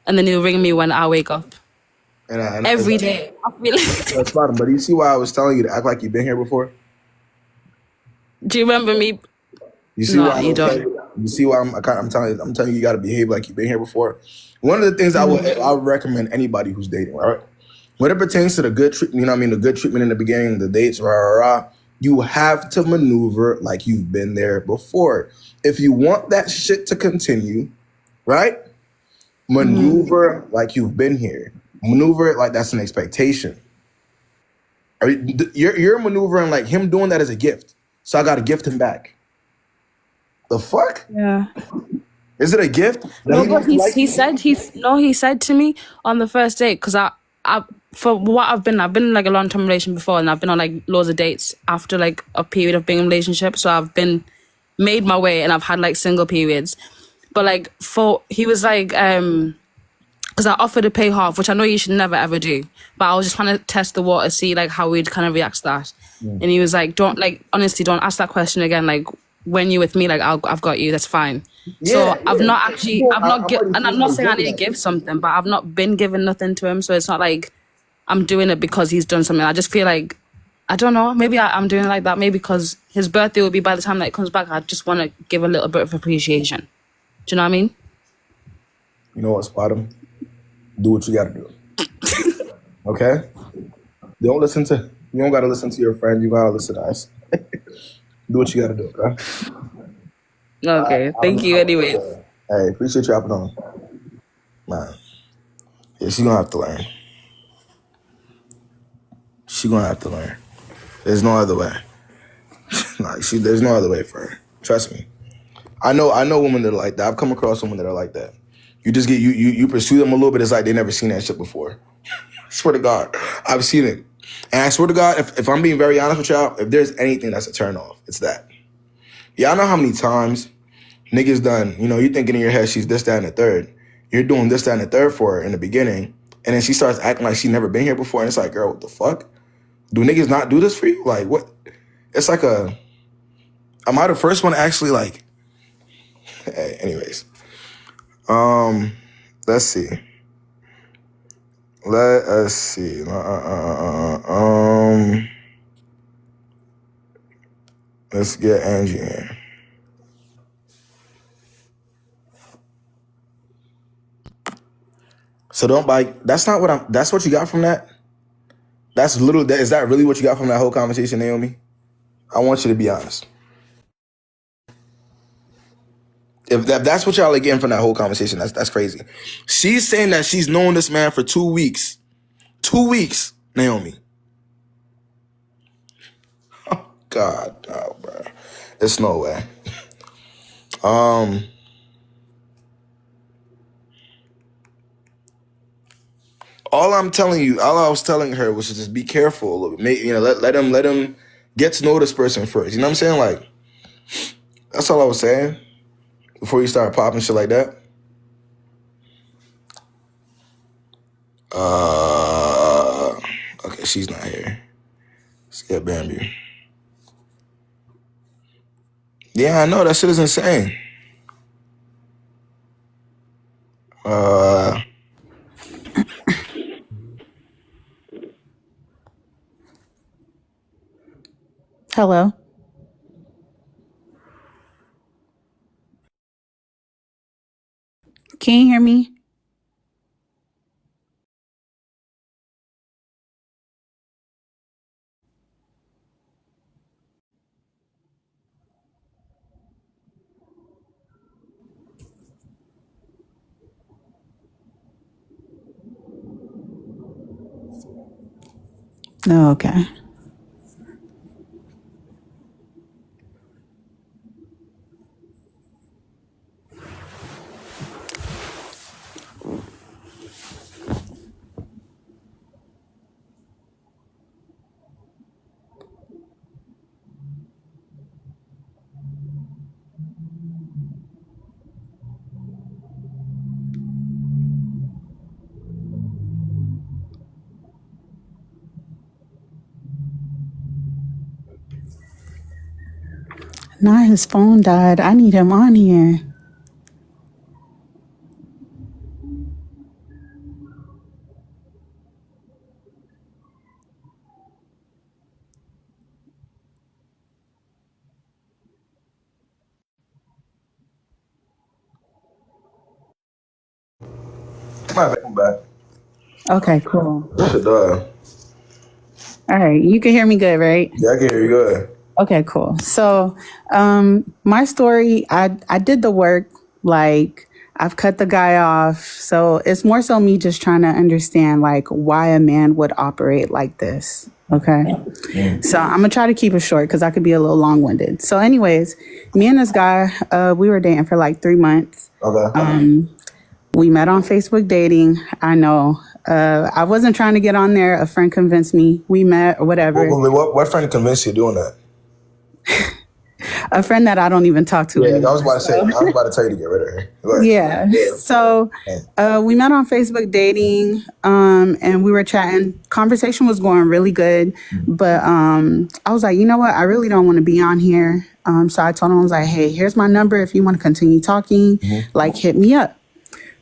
And then he'll ring me when I wake up. And every day. I feel like... But you see why I was telling you to act like you've been here before? Do you remember me? You see why you don't. You see why I'm telling you gotta behave like you've been here before. One of the things I would recommend anybody who's dating, all right? When it pertains to the good treatment, you know what I mean, the good treatment in the beginning, the dates, you have to maneuver like you've been there before. If you want that shit to continue, right? Maneuver like you've been here. Maneuver it like that's an expectation. You're maneuvering like him doing that as a gift. So I got to gift him back. The fuck? Yeah. Is it a gift? No, but he said to me on the first date, because I for what I've been in like a long-term relationship before, and I've been on like loads of dates after like a period of being in a relationship, so I've been made my way and I've had like single periods. But like he was like because I offered to pay half, which I know you should never ever do, but I was just trying to test the water, see like how we'd kind of react to that. And he was like, don't, like, honestly, don't ask that question again. Like, when you're with me, like, I've got you, that's fine. So I've not actually, and I'm not saying I need to give something, but I've not been giving nothing to him. So it's not like I'm doing it because he's done something. I just feel like, I don't know, maybe I'm doing it like that. Maybe because his birthday will be by the time that it comes back. I just want to give a little bit of appreciation. Do you know what I mean? You know what, Spottum? Do what you gotta do. Okay? You don't gotta listen to your friend, you gotta listen to us. Do what you gotta do, okay? Okay, thank you anyway. Hey, appreciate you hopping on. Man. Yeah, she gonna have to learn. There's no other way. There's no other way for her. Trust me. I know women that are like that. I've come across women that are like that. You just get you pursue them a little bit. It's like they never seen that shit before. I swear to God, I've seen it, and I swear to God, if I'm being very honest with y'all, if there's anything that's a turn off, it's that. Y'all know how many times niggas done. You know, you thinking in your head she's this, that, and the third. You're doing this, that, and the third for her in the beginning, and then she starts acting like she never been here before, and it's like, girl, what the fuck? Do niggas not do this for you? Like what? It's like am I the first one to actually like? Hey, anyways. Let's see. Let us see. Let's get Angie in. So don't buy. That's not what I'm. That's what you got from that. That's little. Is that really what you got from that whole conversation, Naomi? I want you to be honest. If that's what y'all are getting from that whole conversation, that's crazy. She's saying that she's known this man for 2 weeks. 2 weeks, Naomi. Oh God, no, bro. There's no way. All I was telling her was to just be careful a little bit. Let him get to know this person first. You know what I'm saying? Like, that's all I was saying before you start popping shit like that. Okay, she's not here. Let's get Bambi. Yeah, I know that shit is insane. Hello. Can you hear me? Oh, okay. Not his phone died. I need him on here. I'm back. Okay, cool. Shit, All right, you can hear me good, right? Yeah, I can hear you good. Okay, cool. So, my story, I did the work. Like, I've cut the guy off. So it's more so me just trying to understand like why a man would operate like this. Okay. So I'm gonna try to keep it short because I could be a little long-winded. So, anyways, me and this guy, we were dating for like 3 months. Okay. We met on Facebook dating. I know. I wasn't trying to get on there. A friend convinced me. We met or whatever. What friend convinced you of doing that? A friend that I don't even talk to anymore. I was about to tell you to get rid of her. Yeah. So we met on Facebook dating, and we were chatting. Conversation was going really good, but I was like, you know what? I really don't want to be on here. So I told him, I was like, hey, here's my number. If you want to continue talking, like, hit me up.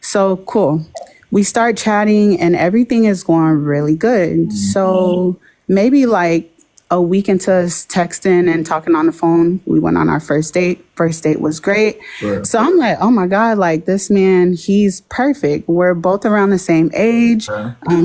So cool. We start chatting, and everything is going really good. So maybe like a week into us texting and talking on the phone, we went on our first date. First date was great. Right. So I'm like, oh my God, like this man, he's perfect. We're both around the same age.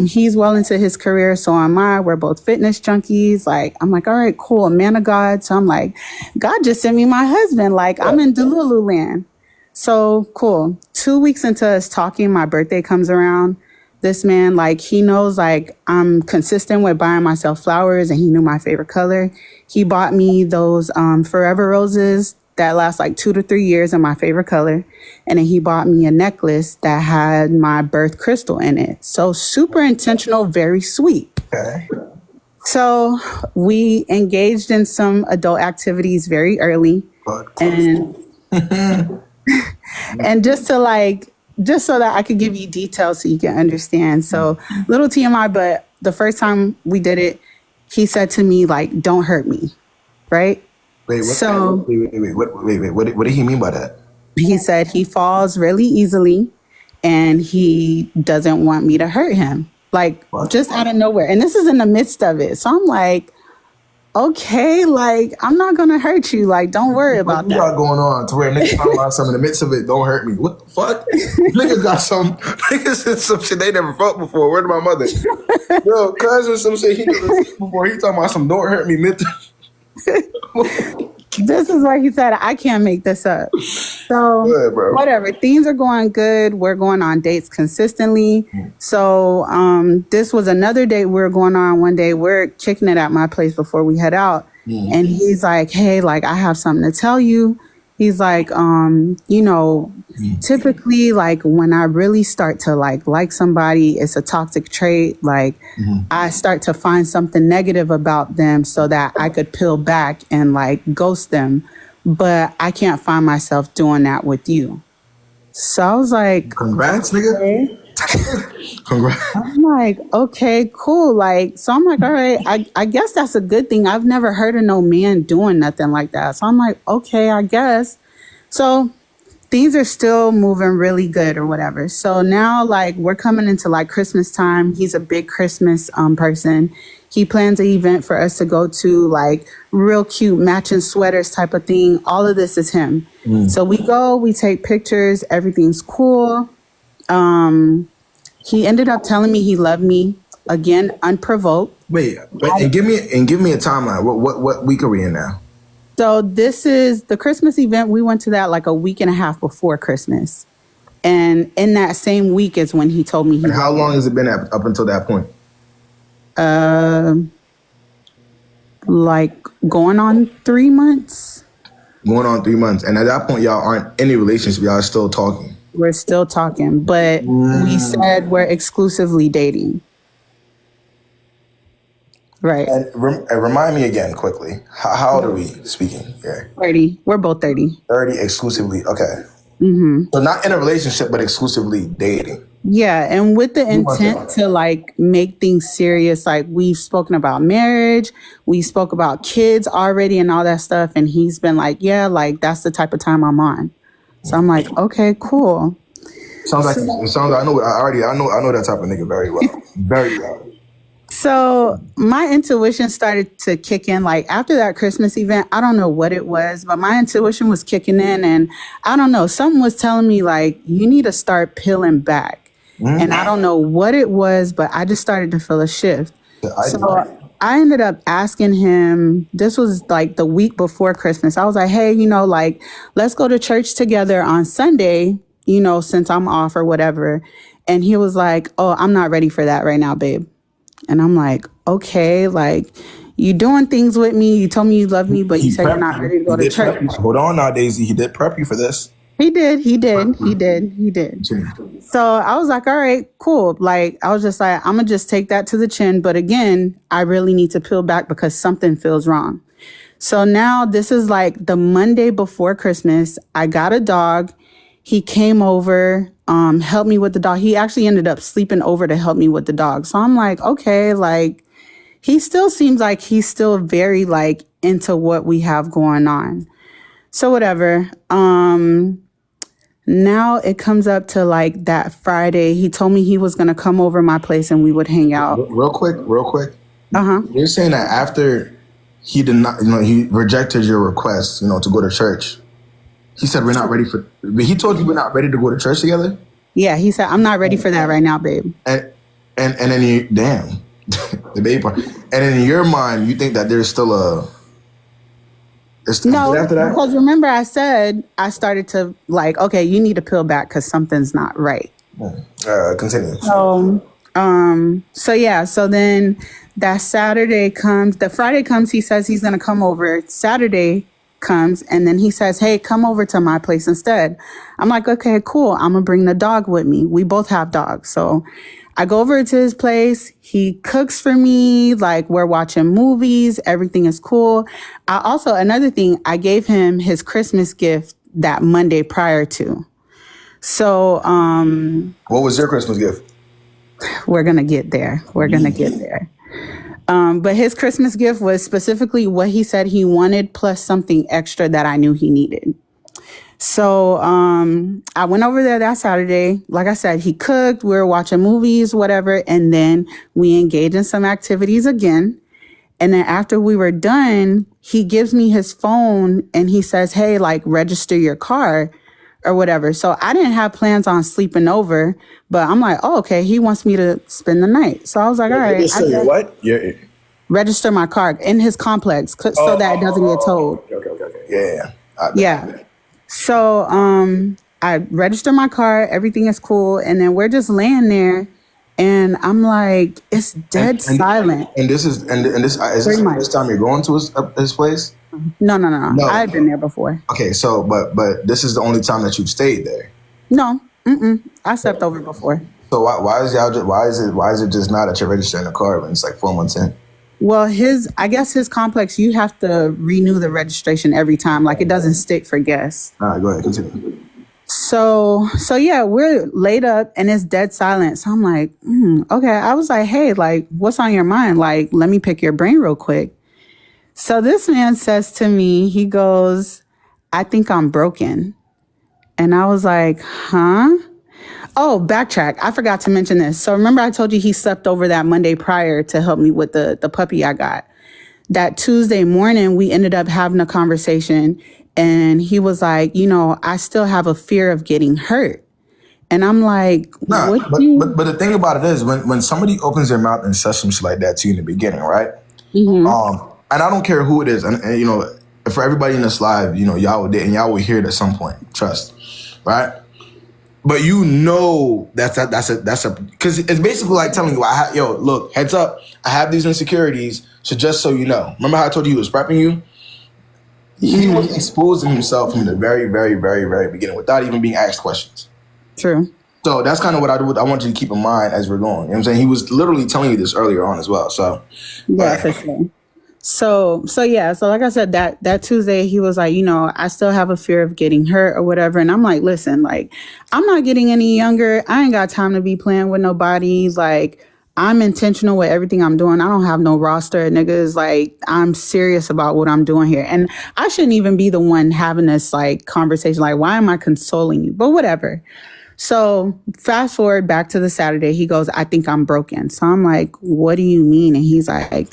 He's well into his career. So am I. We're both fitness junkies. Like, I'm like, all right, cool. A man of God. So I'm like, God just sent me my husband. Like, I'm in Delulu land. So cool. 2 weeks into us talking, my birthday comes around. This man, like, he knows, like, I'm consistent with buying myself flowers, and he knew my favorite color. He bought me those Forever Roses that last like 2 to 3 years in my favorite color. And then he bought me a necklace that had my birth crystal in it. So super intentional, very sweet. Okay. So we engaged in some adult activities very early. And and just so that I could give you details so you can understand. So little TMI, but the first time we did it, he said to me, like, don't hurt me. Right? Wait, what did he mean by that? He said he falls really easily and he doesn't want me to hurt him. Like, just out of nowhere. And this is in the midst of it. So I'm like, okay, like, I'm not going to hurt you. Like, don't worry about that. What you got going on to where niggas talking about something in the midst of it, don't hurt me? What the fuck? Niggas said some shit they never felt before. Where's my mother? Yo, cousin, some shit he never seen before. He talking about some don't hurt me mental. This is what he said. I can't make this up. So whatever. Things are going good. We're going on dates consistently. So this was another date we were going on one day. We're kicking it at my place before we head out. And he's like, hey, like, I have something to tell you. He's like, you know, typically, like, when I really start to like somebody, it's a toxic trait. Like, I start to find something negative about them so that I could peel back and like ghost them. But I can't find myself doing that with you. So I was like, congrats, nigga. Congrats. I'm like, okay, cool. Like, so I'm like, all right, I guess that's a good thing. I've never heard of no man doing nothing like that. So I'm like, okay, I guess. So things are still moving really good or whatever. So now, like, we're coming into like Christmas time. He's a big Christmas person. He plans an event for us to go to, like, real cute matching sweaters type of thing. All of this is him. So we go, we take pictures, everything's cool. He ended up telling me he loved me again, unprovoked. Wait, and give me a timeline. What week are we in now? So this is the Christmas event. We went to that like a week and a half before Christmas. And in that same week is when he told me. And how long has it been up until that point? Like going on 3 months. Going on 3 months. And at that point, y'all aren't in any relationship. Y'all are still talking. We're still talking, but we said we're exclusively dating. Right. And remind me again quickly. How old are we speaking here? 30. We're both 30. 30 exclusively. Okay. So not in a relationship, but exclusively dating. Yeah. And with the intent to like make things serious, like we've spoken about marriage, we spoke about kids already and all that stuff. And he's been like, yeah, like that's the type of time I'm on. So I'm like, okay, cool. I know that type of nigga very well. Very well. So my intuition started to kick in like after that Christmas event. I don't know what it was, but my intuition was kicking in and I don't know, something was telling me like, you need to start peeling back. And I don't know what it was, but I just started to feel a shift. I ended up asking him, this was like the week before Christmas. I was like, hey, you know, like, let's go to church together on Sunday, you know, since I'm off or whatever. And he was like, oh, I'm not ready for that right now, babe. And I'm like, okay, like, you doing things with me. You told me you love me, but you said you're not ready to go to church. Hold on now, Daisy. He did prep you for this. He did. So I was like, all right, cool. Like, I was just like, I'm going to just take that to the chin. But again, I really need to peel back because something feels wrong. So now this is like the Monday before Christmas. I got a dog. He came over, helped me with the dog. He actually ended up sleeping over to help me with the dog. So I'm like, okay, like, he still seems like he's still very like into what we have going on. So whatever. Now it comes up to like that Friday. He told me he was going to come over my place and we would hang out. Real quick. Uh-huh. You're saying that after he did not, he rejected your request, to go to church. He said, we're not ready for, but he told you we're not ready to go to church together? Yeah, he said, I'm not ready for that right now, babe. And then you, damn, the baby part. And in your mind, you think that there's still no, because remember I said I started to like, okay, you need to peel back because something's not right. Continue. So then that Saturday comes, the Friday comes, he says he's going to come over. Saturday comes and then he says, hey, come over to my place instead. I'm like, okay, cool. I'm going to bring the dog with me. We both have dogs. So I go over to his place. He cooks for me. Like, we're watching movies. Everything is cool. Another thing, I gave him his Christmas gift that Monday prior to. So, what was your Christmas gift? We're going to get there. But his Christmas gift was specifically what he said he wanted plus something extra that I knew he needed. So I went over there that Saturday. Like I said, he cooked, we were watching movies, whatever. And then we engaged in some activities again. And then after we were done, he gives me his phone and he says, hey, like, register your car or whatever. So I didn't have plans on sleeping over, but I'm like, oh, okay, he wants me to spend the night. So I was like, all right. What? Register my car in his complex so that it doesn't get towed. Okay. Yeah. So I register my car, everything is cool, and then we're just laying there, and I'm like, it's dead silent. And this is the first time you're going to his place? No. I've been there before. Okay, so but this is the only time that you've stayed there? No, I slept over before. So why is it just now that you're registering a car when it's like 4 months in? Well, I guess his complex, you have to renew the registration every time. Like, it doesn't stick for guests. All right, go ahead, continue. So yeah, we're laid up and it's dead silent. So I'm like, okay. I was like, hey, like, what's on your mind? Like, let me pick your brain real quick. So this man says to me, he goes, I think I'm broken. And I was like, huh? Oh, backtrack. I forgot to mention this. So remember I told you he slept over that Monday prior to help me with the puppy I got. That Tuesday morning, we ended up having a conversation and he was like, I still have a fear of getting hurt. And I'm like, but the thing about it is when somebody opens their mouth and says some shit like that to you in the beginning, right? Mm-hmm. And I don't care who it is. And for everybody in this live, y'all would and y'all will hear it at some point. Trust, right? But that's a because it's basically like telling you, look, heads up, I have these insecurities, so just so you know. Remember how I told you he was prepping you? He was exposing himself from the very, very, very, very beginning without even being asked questions. True. So that's kind of what I want you to keep in mind as we're going. You know what I'm saying? He was literally telling you this earlier on as well. So yeah, for sure. So yeah. So like I said, that Tuesday, he was like, I still have a fear of getting hurt or whatever. And I'm like, listen, like, I'm not getting any younger. I ain't got time to be playing with nobody. Like, I'm intentional with everything I'm doing. I don't have no roster of niggas. Like, I'm serious about what I'm doing here. And I shouldn't even be the one having this like conversation. Like, why am I consoling you? But whatever. So fast forward back to the Saturday, he goes, I think I'm broken. So I'm like, what do you mean? And he's like,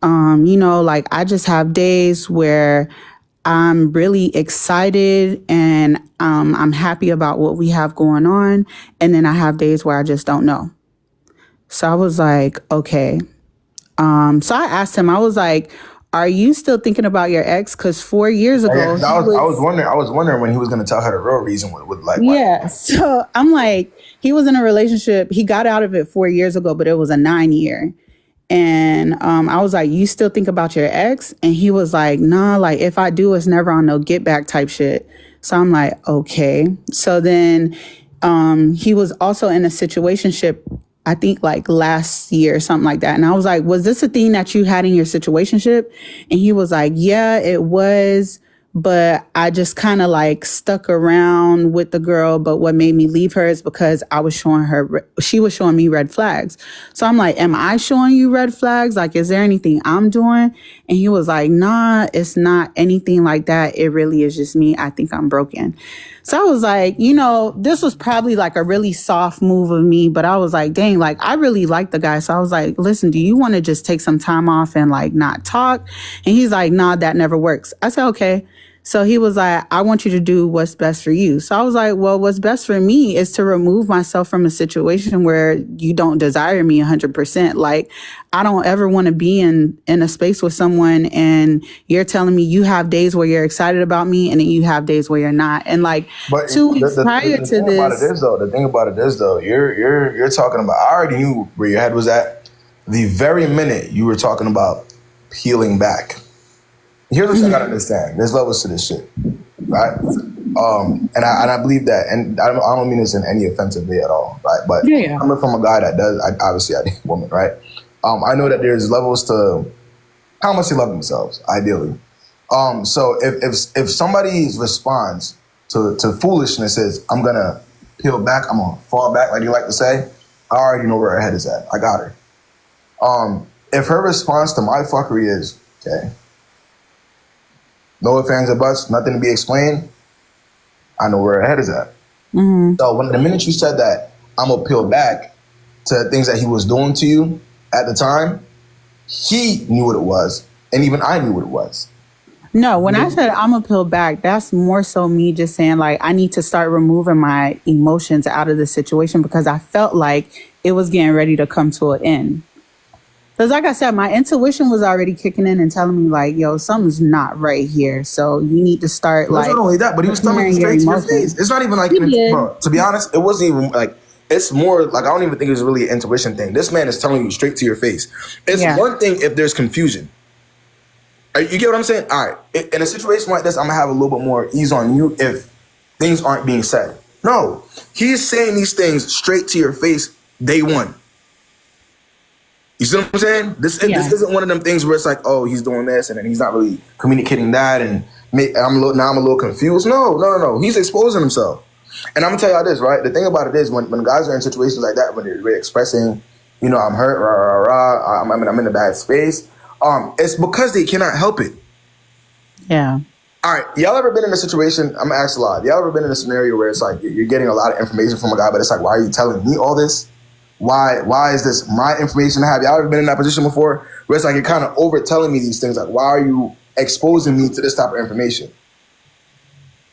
like, I just have days where I'm really excited and I'm happy about what we have going on. And then I have days where I just don't know. So I was like, okay. So I asked him, I was like, are you still thinking about your ex? Because 4 years ago, I was wondering when he was going to tell her the real reason with like. Yeah. So I'm like, he was in a relationship. He got out of it 4 years ago, but it was a 9 year. And I was like, you still think about your ex? And he was like, nah, like if I do, it's never on no get back type shit. So I'm like, okay. So then he was also in a situationship, I think like last year or something like that. And I was like, was this a thing that you had in your situationship? And he was like, yeah, it was. But I just kind of like stuck around with the girl. But what made me leave her is because she was showing me red flags. So I'm like, am I showing you red flags? Like, is there anything I'm doing? And he was like, nah, it's not anything like that. It really is just me. I think I'm broken. So I was like, this was probably like a really soft move of me, but I was like, dang, like I really like the guy. So I was like, listen, do you want to just take some time off and like not talk? And he's like, nah, that never works. I said, okay. So he was like, I want you to do what's best for you. So I was like, well, what's best for me is to remove myself from a situation where you don't desire me 100%. Like, I don't ever want to be in a space with someone and you're telling me you have days where you're excited about me and then you have days where you're not. And like But 2 weeks prior to this. The thing about it is though, you're talking about, I already knew where your head was at the very minute you were talking about peeling back. Here's what I gotta understand. There's levels to this shit, right? And I believe that, and I don't mean this in any offensive way at all, right? But coming from a guy that does, obviously I date a woman, right? I know that there's levels to how much they love themselves, ideally. So if somebody responds to foolishness is, I'm gonna peel back, I'm gonna fall back, like you like to say, I already know where her head is at. I got her. If her response to my fuckery is, okay, no ifs, ands, or buts, nothing to be explained, I know where her head is at. Mm-hmm. So the minute you said that, I'm gonna peel back to things that he was doing to you at the time, he knew what it was, and even I knew what it was. No, when I said I'm gonna peel back, that's more so me just saying like I need to start removing my emotions out of the situation because I felt like it was getting ready to come to an end. Because like I said, my intuition was already kicking in and telling me like, yo, something's not right here. So you need to start like. Not only that, but he was telling me straight to your face. It's not even like, bro, to be honest, it wasn't even like, it's more like, I don't even think it was really an intuition thing. This man is telling you straight to your face. It's one thing if there's confusion. You get what I'm saying? All right. In a situation like this, I'm going to have a little bit more ease on you if things aren't being said. No. He's saying these things straight to your face day one. You see what I'm saying? This isn't one of them things where it's like, oh, he's doing this and then he's not really communicating that and I'm a little confused. No. He's exposing himself. And I'm going to tell y'all this, right? The thing about it is when guys are in situations like that, when they're expressing, I'm hurt, I'm in a bad space, it's because they cannot help it. Yeah. All right. Y'all ever been in a situation, I'm going to ask a lot. Y'all ever been in a scenario where it's like you're getting a lot of information from a guy, but it's like, why are you telling me all this? Why is this my information to have? Y'all ever been in that position before where it's like you're kind of over telling me these things? Like, why are you exposing me to this type of information?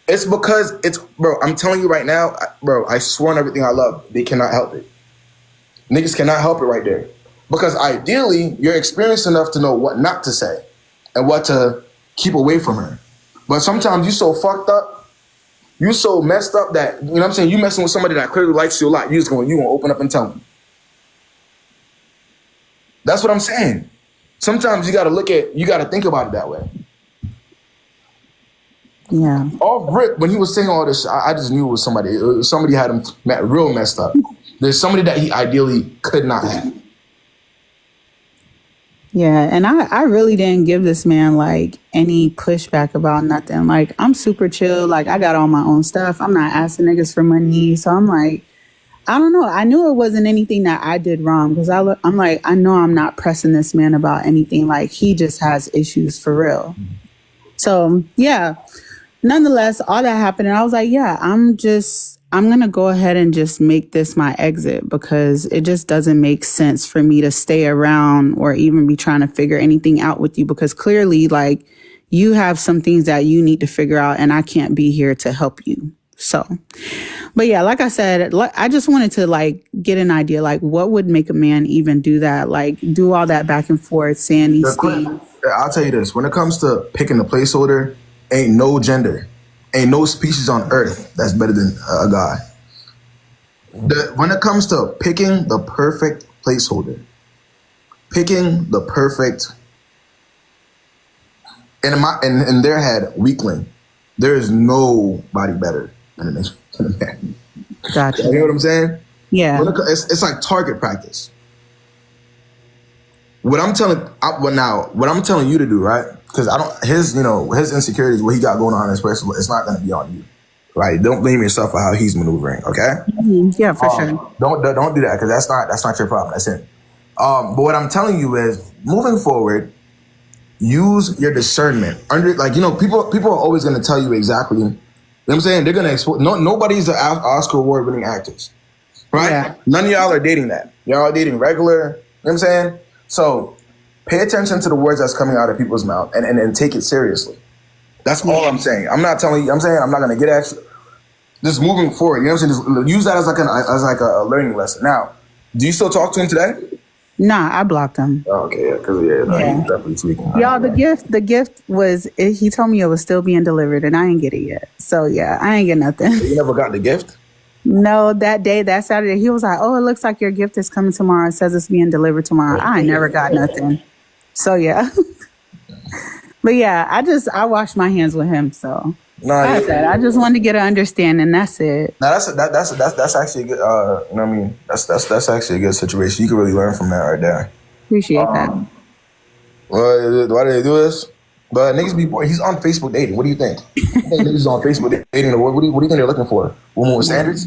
It's because bro, I'm telling you right now, bro, I swear on everything I love, they cannot help it. Niggas cannot help it right there. Because ideally, you're experienced enough to know what not to say and what to keep away from her. But sometimes you're so fucked up, you're so messed up that, you know what I'm saying, you messing with somebody that clearly likes you a lot, you're gonna open up and tell them. That's what I'm saying. Sometimes you gotta think about it that way. Yeah. Off rip, when he was saying all this, I just knew it was somebody. Somebody had him real messed up. There's somebody that he ideally could not have. Yeah, and I really didn't give this man like any pushback about nothing. Like I'm super chill. Like I got all my own stuff. I'm not asking niggas for money. So I'm like, I don't know. I knew it wasn't anything that I did wrong because I'm like, I know I'm not pressing this man about anything. Like he just has issues for real. So yeah, nonetheless, all that happened. And I was like, yeah, I'm going to go ahead and just make this my exit because it just doesn't make sense for me to stay around or even be trying to figure anything out with you because clearly like you have some things that you need to figure out and I can't be here to help you. So, but yeah, like I said, I just wanted to like get an idea, like what would make a man even do that? Like do all that back and forth, saying these things. I'll tell you this, when it comes to picking the placeholder, ain't no gender, ain't no species on earth that's better than a guy. When it comes to picking the perfect placeholder, picking the perfect, in their head, weakling. There is nobody better than a man. Gotcha. You know what I'm saying? Yeah. It's like target practice. What I'm telling you to do, right? Because his insecurities, what he got going on in his personal, it's not going to be on you, right? Don't blame yourself for how he's maneuvering, okay? Yeah, for sure. Don't do that, because that's not your problem. That's him. But what I'm telling you is, moving forward, use your discernment. People are always going to tell you exactly. You know what I'm saying? They're going to export. Nobody's the Oscar award winning actors, right? Yeah. None of y'all are dating that. Y'all are dating regular. You know what I'm saying? So pay attention to the words that's coming out of people's mouth and take it seriously. That's all I'm saying. I'm not telling you. I'm saying I'm not going to get at you. Just moving forward. You know what I'm saying? Just use that as like a learning lesson. Now, do you still talk to him today? Nah, I blocked him. Oh, okay, yeah, because he's definitely tweaking. Y'all, the gift was, he told me it was still being delivered, and I ain't get it yet. So yeah, I ain't get nothing. You never got the gift? No, that Saturday, he was like, "Oh, it looks like your gift is coming tomorrow. It says it's being delivered tomorrow." I ain't never got nothing. So yeah, but yeah, I washed my hands with him. So I just wanted to get an understanding. That's it. Now that's actually a good. You know what I mean? That's actually a good situation. You can really learn from that right there. Appreciate that. Well, why did they do this? But niggas be bored. He's on Facebook dating. What do you think? You think niggas on Facebook dating? What do you think they're looking for? Women with standards?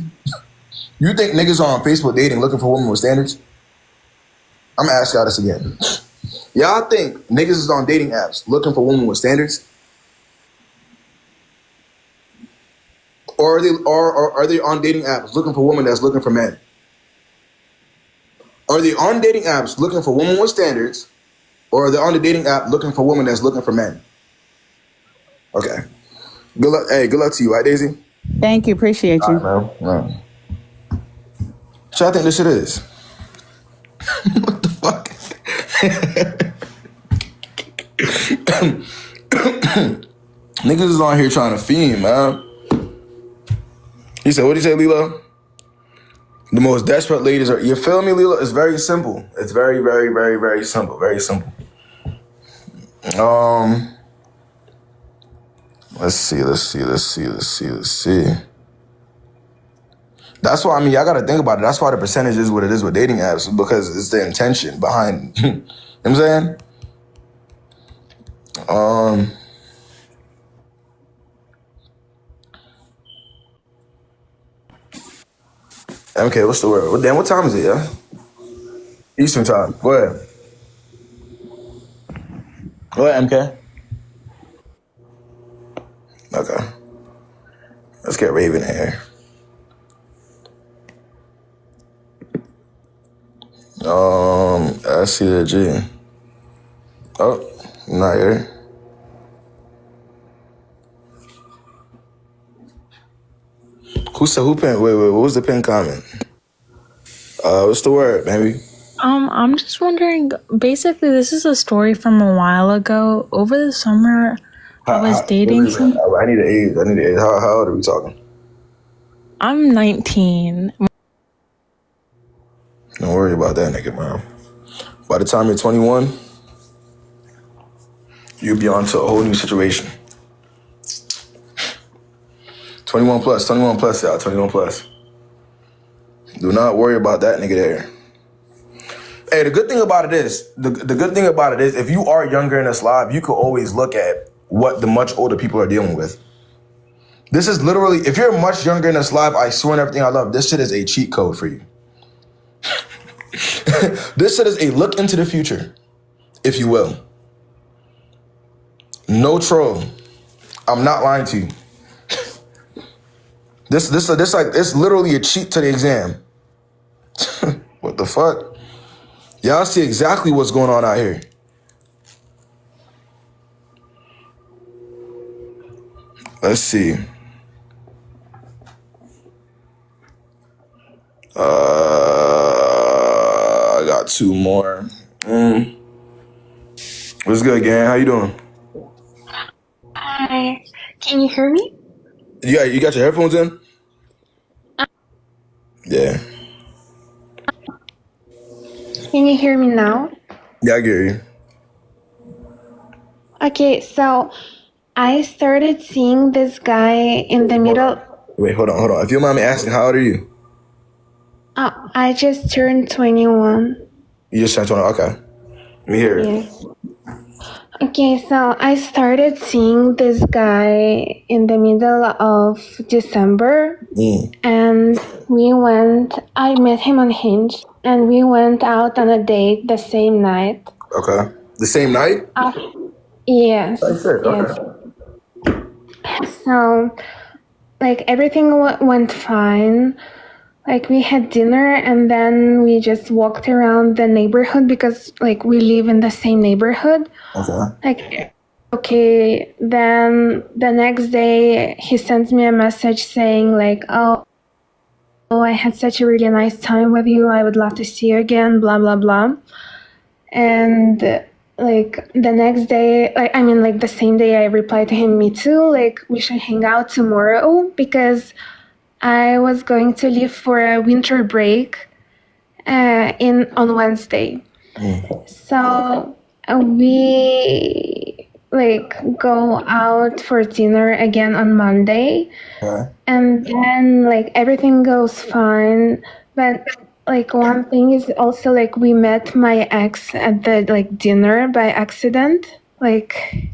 You think niggas are on Facebook dating looking for women with standards? I'm gonna ask y'all this again. Y'all think niggas is on dating apps looking for women with standards? Or are they on dating apps looking for women that's looking for men? Are they on dating apps looking for women with standards? Or are they on the dating app looking for women that's looking for men? Okay. Good luck. Hey, good luck to you, right, Daisy? Thank you. Appreciate you. All right, man. So I think this shit is. What the fuck? Niggas is on here trying to fiend, man. He said, what did he say, Lilo? The most desperate ladies are, you feel me, Lilo? It's very simple. It's very, very, very, very simple. Very simple. Let's see. That's why, y'all got to think about it. That's why the percentage is what it is with dating apps, because it's the intention behind, you know what I'm saying? Okay, what's the word? Damn, what time is it, yeah? Eastern time. Go ahead. Go ahead, MK. Okay. Let's get Raven here. I see the G. Oh, not here. Who pinned? Wait, what was the pin comment? What's the word, baby? I'm just wondering, basically this is a story from a while ago. Over the summer, I was dating some... I need an age. How old are we talking? I'm 19. Don't worry about that, nigga, man. By the time you're 21, you'll be on to a whole new situation. 21 plus, y'all, 21 plus. Do not worry about that nigga there. Hey, the good thing about it is, if you are younger in this live, you could always look at what the much older people are dealing with. This is literally, if you're much younger in this live, I swear on everything I love, this shit is a cheat code for you. This shit is a look into the future, if you will. No troll. I'm not lying to you. This like, it's literally a cheat to the exam. What the fuck? Y'all see exactly what's going on out here. Let's see. I got two more. What's good, gang? How you doing? Hi. Can you hear me? Yeah, you got your headphones in? Yeah. Can you hear me now? Yeah, I get you. Okay, so I started seeing this guy in the middle. Wait, hold on. If you don't mind me asking, how old are you? I just turned 21. You just turned 20. Okay. Let me hear it. Yes. Okay, so I started seeing this guy in the middle of December, and I met him on Hinge, and we went out on a date the same night. Okay. The same night? Yes. That's it. Yes. Okay. So, like, everything went fine. Like, we had dinner and then we just walked around the neighborhood because, like, we live in the same neighborhood. Okay. Like, okay, then the next day he sends me a message saying, like, oh, I had such a really nice time with you. I would love to see you again, blah, blah, blah. And, like, the next day, like, the same day I replied to him, me too, like, we should hang out tomorrow because I was going to leave for a winter break on Wednesday. So we like go out for dinner again on Monday. And then like everything goes fine. But like one thing is also like we met my ex at the like dinner by accident. Like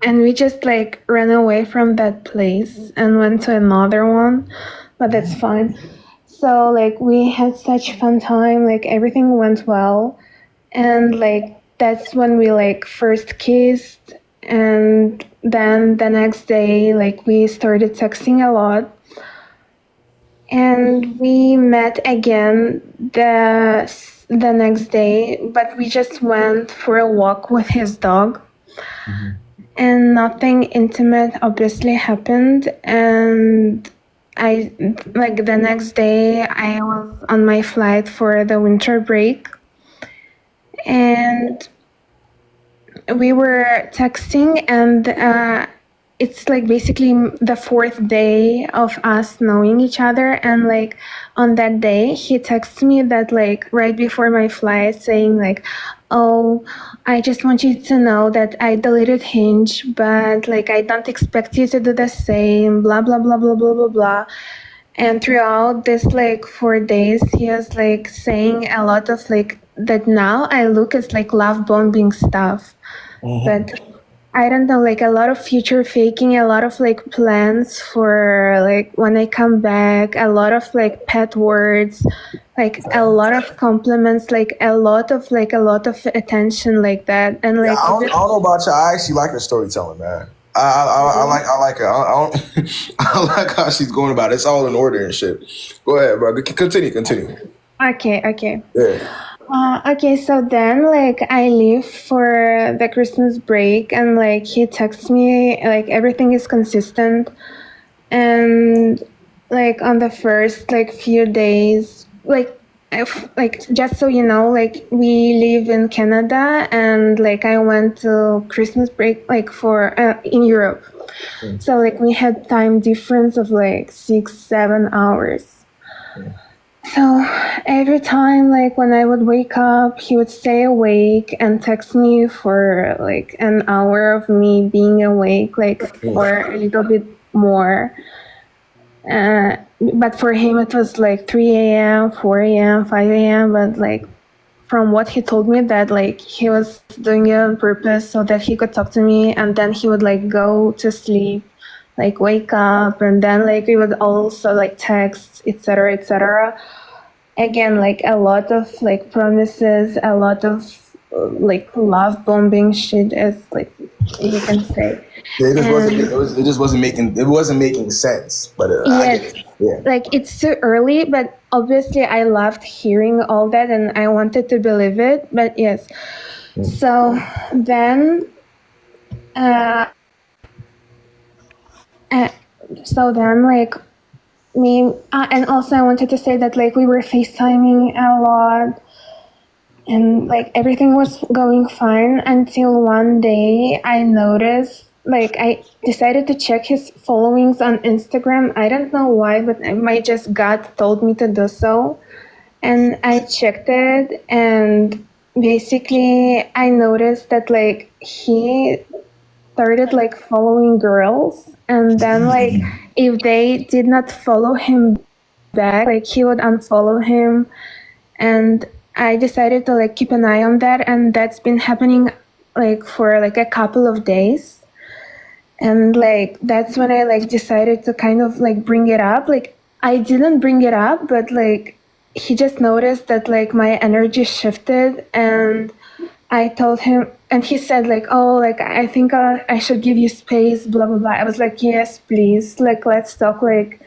and we just like ran away from that place and went to another one, but that's fine. So like we had such fun time, like everything went well. And like that's when we like first kissed, and then the next day like we started texting a lot. And we met again the next day, but we just went for a walk with his dog. And nothing intimate obviously happened. And I like the next day I was on my flight for the winter break, and we were texting, and it's like basically the fourth day of us knowing each other. And like on that day he texts me that like right before my flight saying like, oh, I just want you to know that I deleted Hinge, but like I don't expect you to do the same, blah blah blah blah blah blah blah. And throughout this like 4 days he was like saying a lot of like that now I look as like love bombing stuff. But I don't know, like a lot of future faking, a lot of like plans for like when I come back, a lot of like pet words, like a lot of compliments, like a lot of attention like that. And like I don't know about you. I actually like her storytelling, man. I like her. I don't I like how she's going about it. It's all in order and shit. Go ahead, bro. Continue. Okay. Yeah. Okay, so then like I leave for the Christmas break, and like he texts me like everything is consistent. And like on the first like few days, like just so you know, like we live in Canada, and like I went to Christmas break like for in Europe. So like we had time difference of like 6-7 hours. So every time, like when I would wake up, he would stay awake and text me for like an hour of me being awake, like or a little bit more. But for him, it was like 3 a.m., 4 a.m., 5 a.m. But like from what he told me, that like he was doing it on purpose so that he could talk to me, and then he would like go to sleep, like wake up, and then like we would also like text, etc., etc. Again, like a lot of like promises, a lot of like love bombing shit, as like you can say. It just wasn't making sense. But yes, like it's too early, but obviously I loved hearing all that and I wanted to believe it. But yes, so then like me, and also I wanted to say that like we were FaceTiming a lot, and like everything was going fine until one day I noticed, like I decided to check his followings on Instagram. I don't know why, but my just gut told me to do so. And I checked it, and basically I noticed that like he started like following girls, and then like if they did not follow him back, like he would unfollow him. And I decided to like keep an eye on that, and that's been happening like for like a couple of days. And like that's when I like decided to kind of like bring it up. Like I didn't bring it up, but like he just noticed that like my energy shifted, and I told him, and he said like, oh, like I think I should give you space, blah blah blah. I was like, yes, please, like let's talk like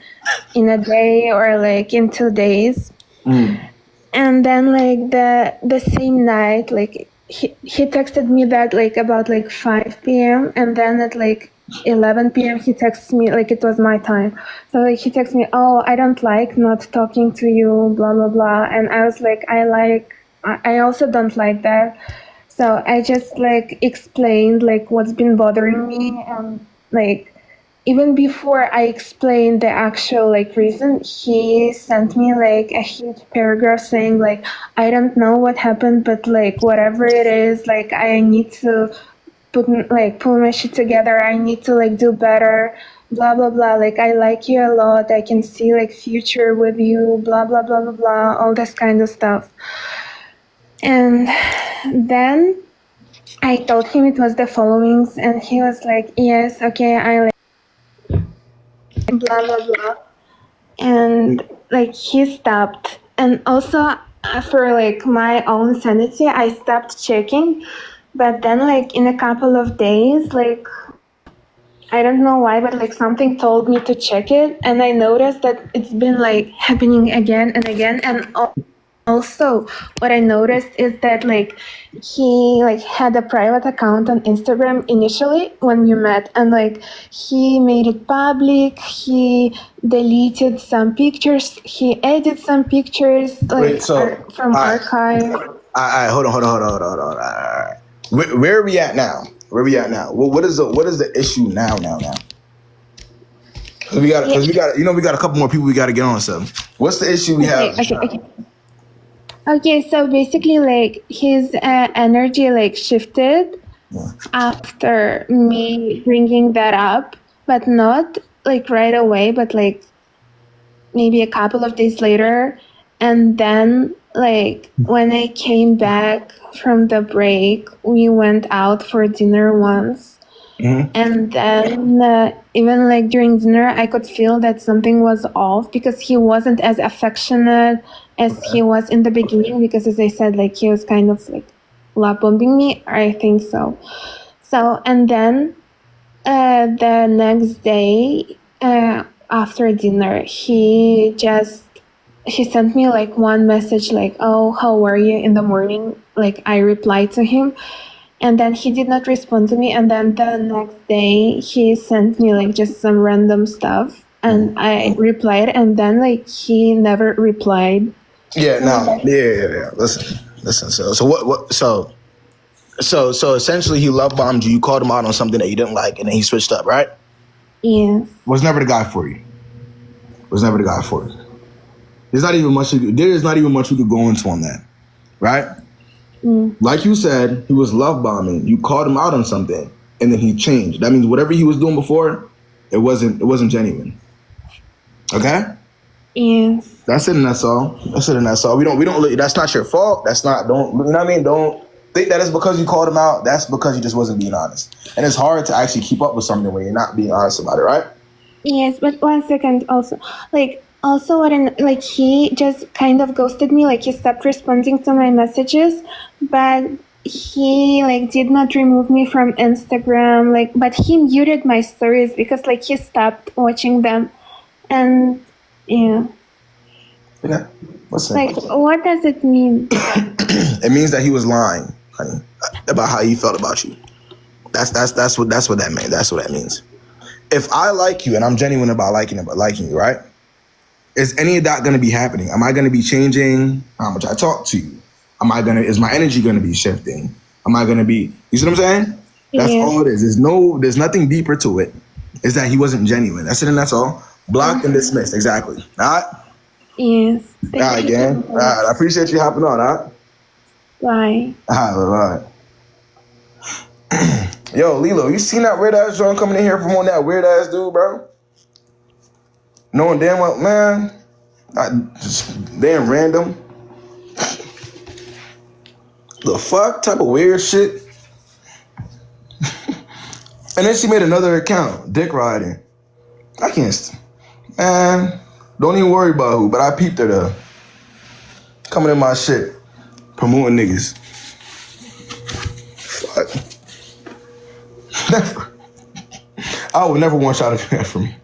in a day or like in 2 days. And then like the same night, like he texted me that like about like 5 p.m. and then at like 11 p.m. he texts me, like it was my time. So like he texts me, oh, I don't like not talking to you, blah blah blah. And I was like, I also don't like that. So I just like explained like what's been bothering me, and like even before I explained the actual like reason, he sent me like a huge paragraph saying like, I don't know what happened, but like whatever it is, like I need to pull my shit together. I need to like do better, blah blah blah. Like I like you a lot. I can see like future with you, blah blah blah blah blah. All this kind of stuff. And then I told him it was the followings, and he was like, yes, okay, I like blah blah blah. And like he stopped, and also for like my own sanity I stopped checking. But then like in a couple of days, like I don't know why, but like something told me to check it, and I noticed that it's been like happening again and again. And also what I noticed is that like he like had a private account on Instagram initially when we met, and like he made it public. He deleted some pictures, he edited some pictures like from archive. Hold on. All right. Where are we at now? What is the issue now? Because we got we got a couple more people we got to get on. So what's the issue we have? Okay, so basically, like, his energy, like, shifted after me bringing that up, but not, like, right away, but, like, maybe a couple of days later. And then, like, when I came back from the break, we went out for dinner once. And then even like during dinner, I could feel that something was off because he wasn't as affectionate as he was in the beginning. Because as I said, like he was kind of like love bombing me. I think so. So and then the next day after dinner, he sent me like one message like, "Oh, how are you?" in the morning. Like I replied to him. And then he did not respond to me. And then the next day, he sent me like just some random stuff, and I replied. And then like he never replied. Yeah. Listen. So essentially, he love bombed you. You called him out on something that you didn't like, and then he switched up, right? Yes. Was never the guy for you. There's not even much. There is not even much we could go into on that, right? Like you said, he was love bombing. You called him out on something, and then he changed. That means whatever he was doing before, it wasn't genuine. Okay? Yes. That's it, and that's all. We don't. That's not your fault. That's not. Don't. You know what I mean? Don't think that it's because you called him out. That's because you just wasn't being honest. And it's hard to actually keep up with something when you're not being honest about it, right? Yes, but 1 second. Also, what he just kind of ghosted me. Like he stopped responding to my messages, but he like did not remove me from Instagram. Like, but he muted my stories because like he stopped watching them, and yeah. Yeah. Listen. Like, what does it mean? It means that he was lying, honey, about how he felt about you. That's what that means. That's what that means. If I like you and I'm genuine about liking you, right? Is any of that going to be happening? Am I going to be changing how much I talk to you? Is my energy going to be shifting? Am I going to be, you see what I'm saying? That's all it is. There's nothing deeper to it. Is that he wasn't genuine. That's it and that's all. Blocked and dismissed. Exactly. All right? Yes. All right, gang. All right. I appreciate you hopping on, all right? Bye. All right. Yo, Lilo, you seen that weird ass drunk coming in here promoting that weird ass dude, bro? Knowing damn well, man, just damn random. The fuck type of weird shit. And then she made another account, dick riding. I can't, man. Don't even worry about who, but I peeped her though. Coming in my shit, promoting niggas. Fuck. Never. I would never want y'all to do that for me.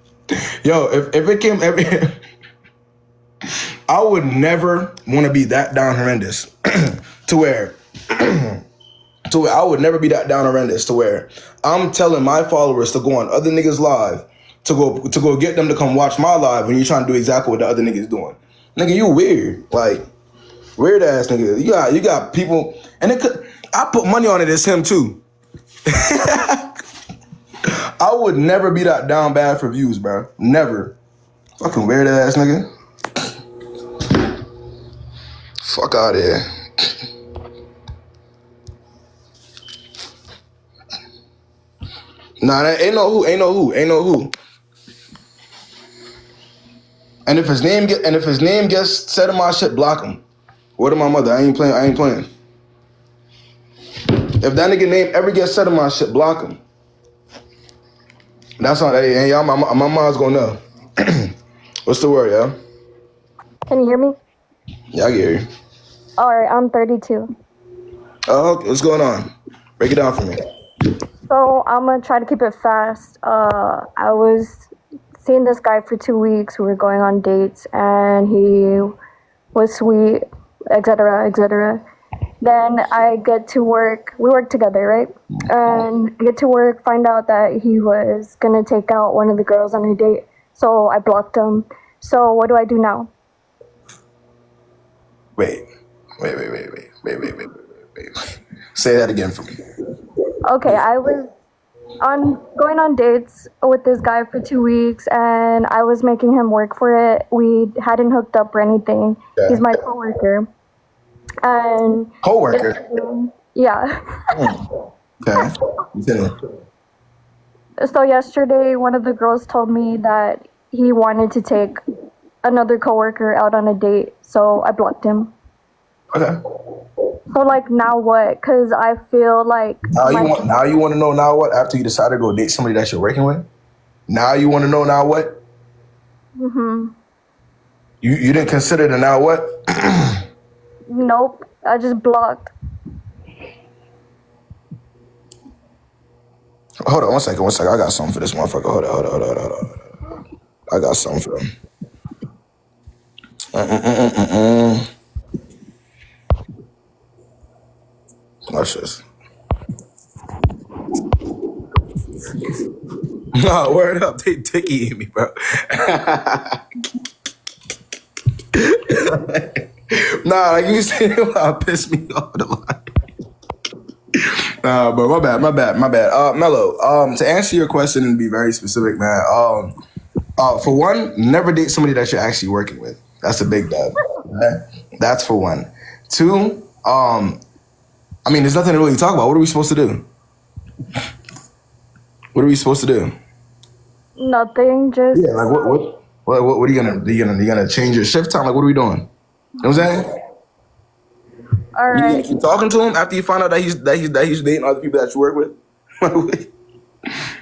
Yo, if it came every, I would never want to be that down horrendous to where I would never be that down horrendous to where I'm telling my followers to go on other niggas live to go get them to come watch my live when you're trying to do exactly what the other niggas doing. Nigga, you weird. Like, weird ass nigga. You got people, and I put money on it as him too. I would never be that down bad for views, bro. Never. Fucking weird ass nigga. Fuck out of here. Nah, that ain't no who. And if his name gets said in my shit, block him. Word of my mother, I ain't playing. If that nigga name ever gets said in my shit, block him. That's not, hey, y'all, my mom's gonna know. What's the word, yo? Can you hear me? Yeah, I can hear you. Alright, I'm 32. Oh, okay, what's going on? Break it down for me. So I'm gonna try to keep it fast. I was seeing this guy for 2 weeks. We were going on dates and he was sweet, etc., etc. Then I get to work. We work together, right? And I get to work, find out that he was gonna take out one of the girls on a date. So I blocked him. So what do I do now? Wait. Say that again for me. Okay, I was going on dates with this guy for 2 weeks, and I was making him work for it. We hadn't hooked up or anything. Yeah. He's my coworker. And coworker? Yeah. Okay. So yesterday, one of the girls told me that he wanted to take another coworker out on a date, so I blocked him. Okay. So like now what? Because I feel like now you want to know now what? After you decide to go date somebody that you're working with, now you want to know now what? Mhm. You didn't consider the now what? Nope. I just blocked. Hold on one second. I got something for this motherfucker. Hold on. I got something for him. Watch this. Nah, word up. They dicky in me, bro. Nah, like you said, it piss me off the line. Nah, bro, my bad. Mello, to answer your question and be very specific, man, for one, never date somebody that you're actually working with. That's a big dub. Okay? That's for one. Two, I mean, there's nothing to really talk about. What are we supposed to do? Nothing, just... Yeah, like what are you gonna do? You gonna change your shift time? Like, what are we doing? You know what I'm saying? All right. You keep talking to him after you find out that he's dating other people that you work with?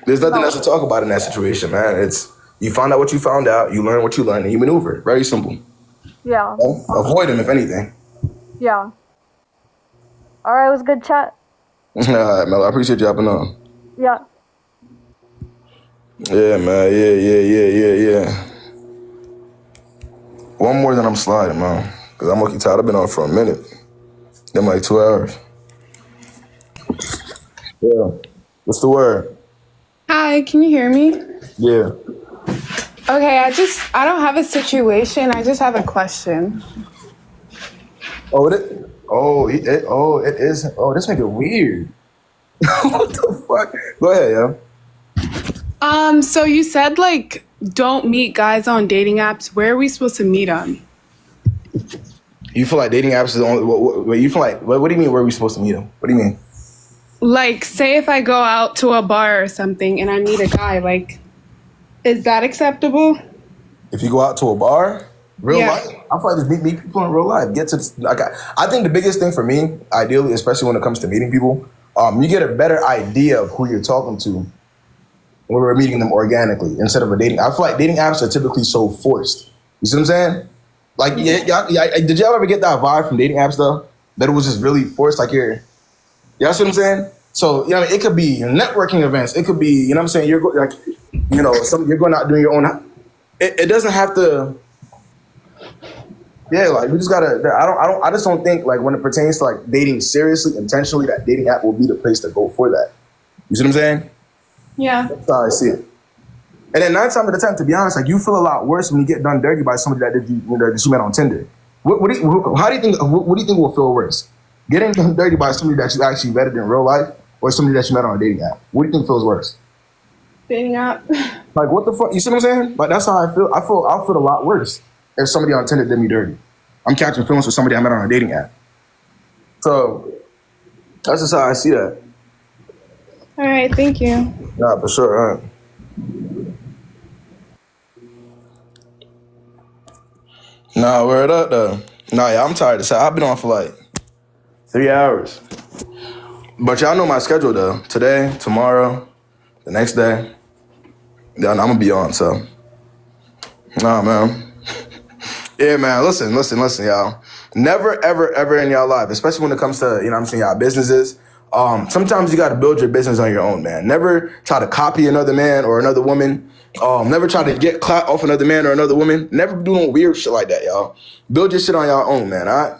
There's nothing else to talk about in that situation, man. It's you found out what you found out, you learn what you learned, and you maneuver. Very simple. Yeah. Avoid him if anything. Yeah. All right, it was a good chat. All right, Mel. I appreciate you hopping on. Yeah. Yeah, man. Yeah. One more than I'm sliding, man. Because I'm lucky tired. I've been on for a minute. Them like 2 hours. Yeah. What's the word? Hi, can you hear me? Yeah. Okay, I don't have a situation. I just have a question. It is. Oh, this nigga weird. What the fuck? Go ahead, yo. So you said like don't meet guys on dating apps. Where are we supposed to meet them? You feel like dating apps is the only? What you feel like? What do you mean? Where are we supposed to meet them? What do you mean? Like, say if I go out to a bar or something and I meet a guy, like, is that acceptable? If you go out to a bar, real life, I feel like just meet people in real life. Get to like I think the biggest thing for me, ideally, especially when it comes to meeting people, you get a better idea of who you're talking to when we're meeting them organically instead of a dating. I feel like dating apps are typically so forced. You see what I'm saying? Like, did y'all ever get that vibe from dating apps though? That it was just really forced, like y'all see what I'm saying? So, it could be networking events. It could be, you know what I'm saying? You're like, you're going out doing your own. It doesn't have to. Yeah, like we just gotta. I just don't think like when it pertains to like dating seriously, intentionally, that dating app will be the place to go for that. You see what I'm saying? Yeah. That's how I see it. And then 9 times out of 10, to be honest, like you feel a lot worse when you get done dirty by somebody that you met on Tinder. What do you think will feel worse? Getting done dirty by somebody that you actually vetted in real life, or somebody that you met on a dating app? What do you think feels worse? Dating app. Like what the fuck? You see what I'm saying? Like that's how I feel. I'll feel a lot worse if somebody on Tinder did me dirty. I'm catching feelings with somebody I met on a dating app. So that's just how I see that. All right, thank you. Yeah, for sure. All right. Nah, word up though. Nah, yeah, I'm tired of this. I've been on for like 3 hours. But y'all know my schedule though. Today, tomorrow, the next day. Yeah, I'm gonna be on, so. Nah, man. Yeah, man, listen, y'all. Never, ever, ever in y'all life, especially when it comes to, y'all businesses, sometimes you gotta build your business on your own, man. Never try to copy another man or another woman. Never try to get clout off another man or another woman. Never do no weird shit like that, y'all. Build your shit on your own, man, all right?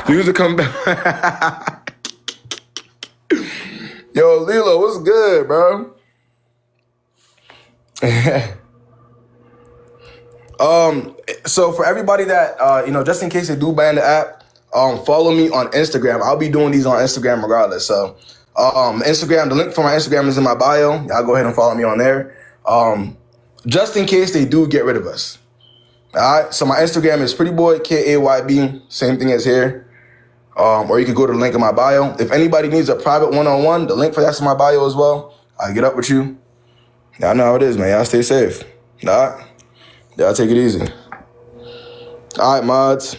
You used to come back. Yo, Lilo, what's good, bro? So for everybody that just in case they do ban the app, follow me on Instagram. I'll be doing these on Instagram regardless. So Instagram, the link for my Instagram is in my bio. Y'all go ahead and follow me on there. Just in case they do get rid of us. All right. So my Instagram is PrettyBoyKayB, same thing as here. Or you could go to the link in my bio. If anybody needs a private one-on-one, the link for that's in my bio as well. I'll get up with you. Y'all know how it is, man. Y'all stay safe. All right? Y'all take it easy. All right, mods.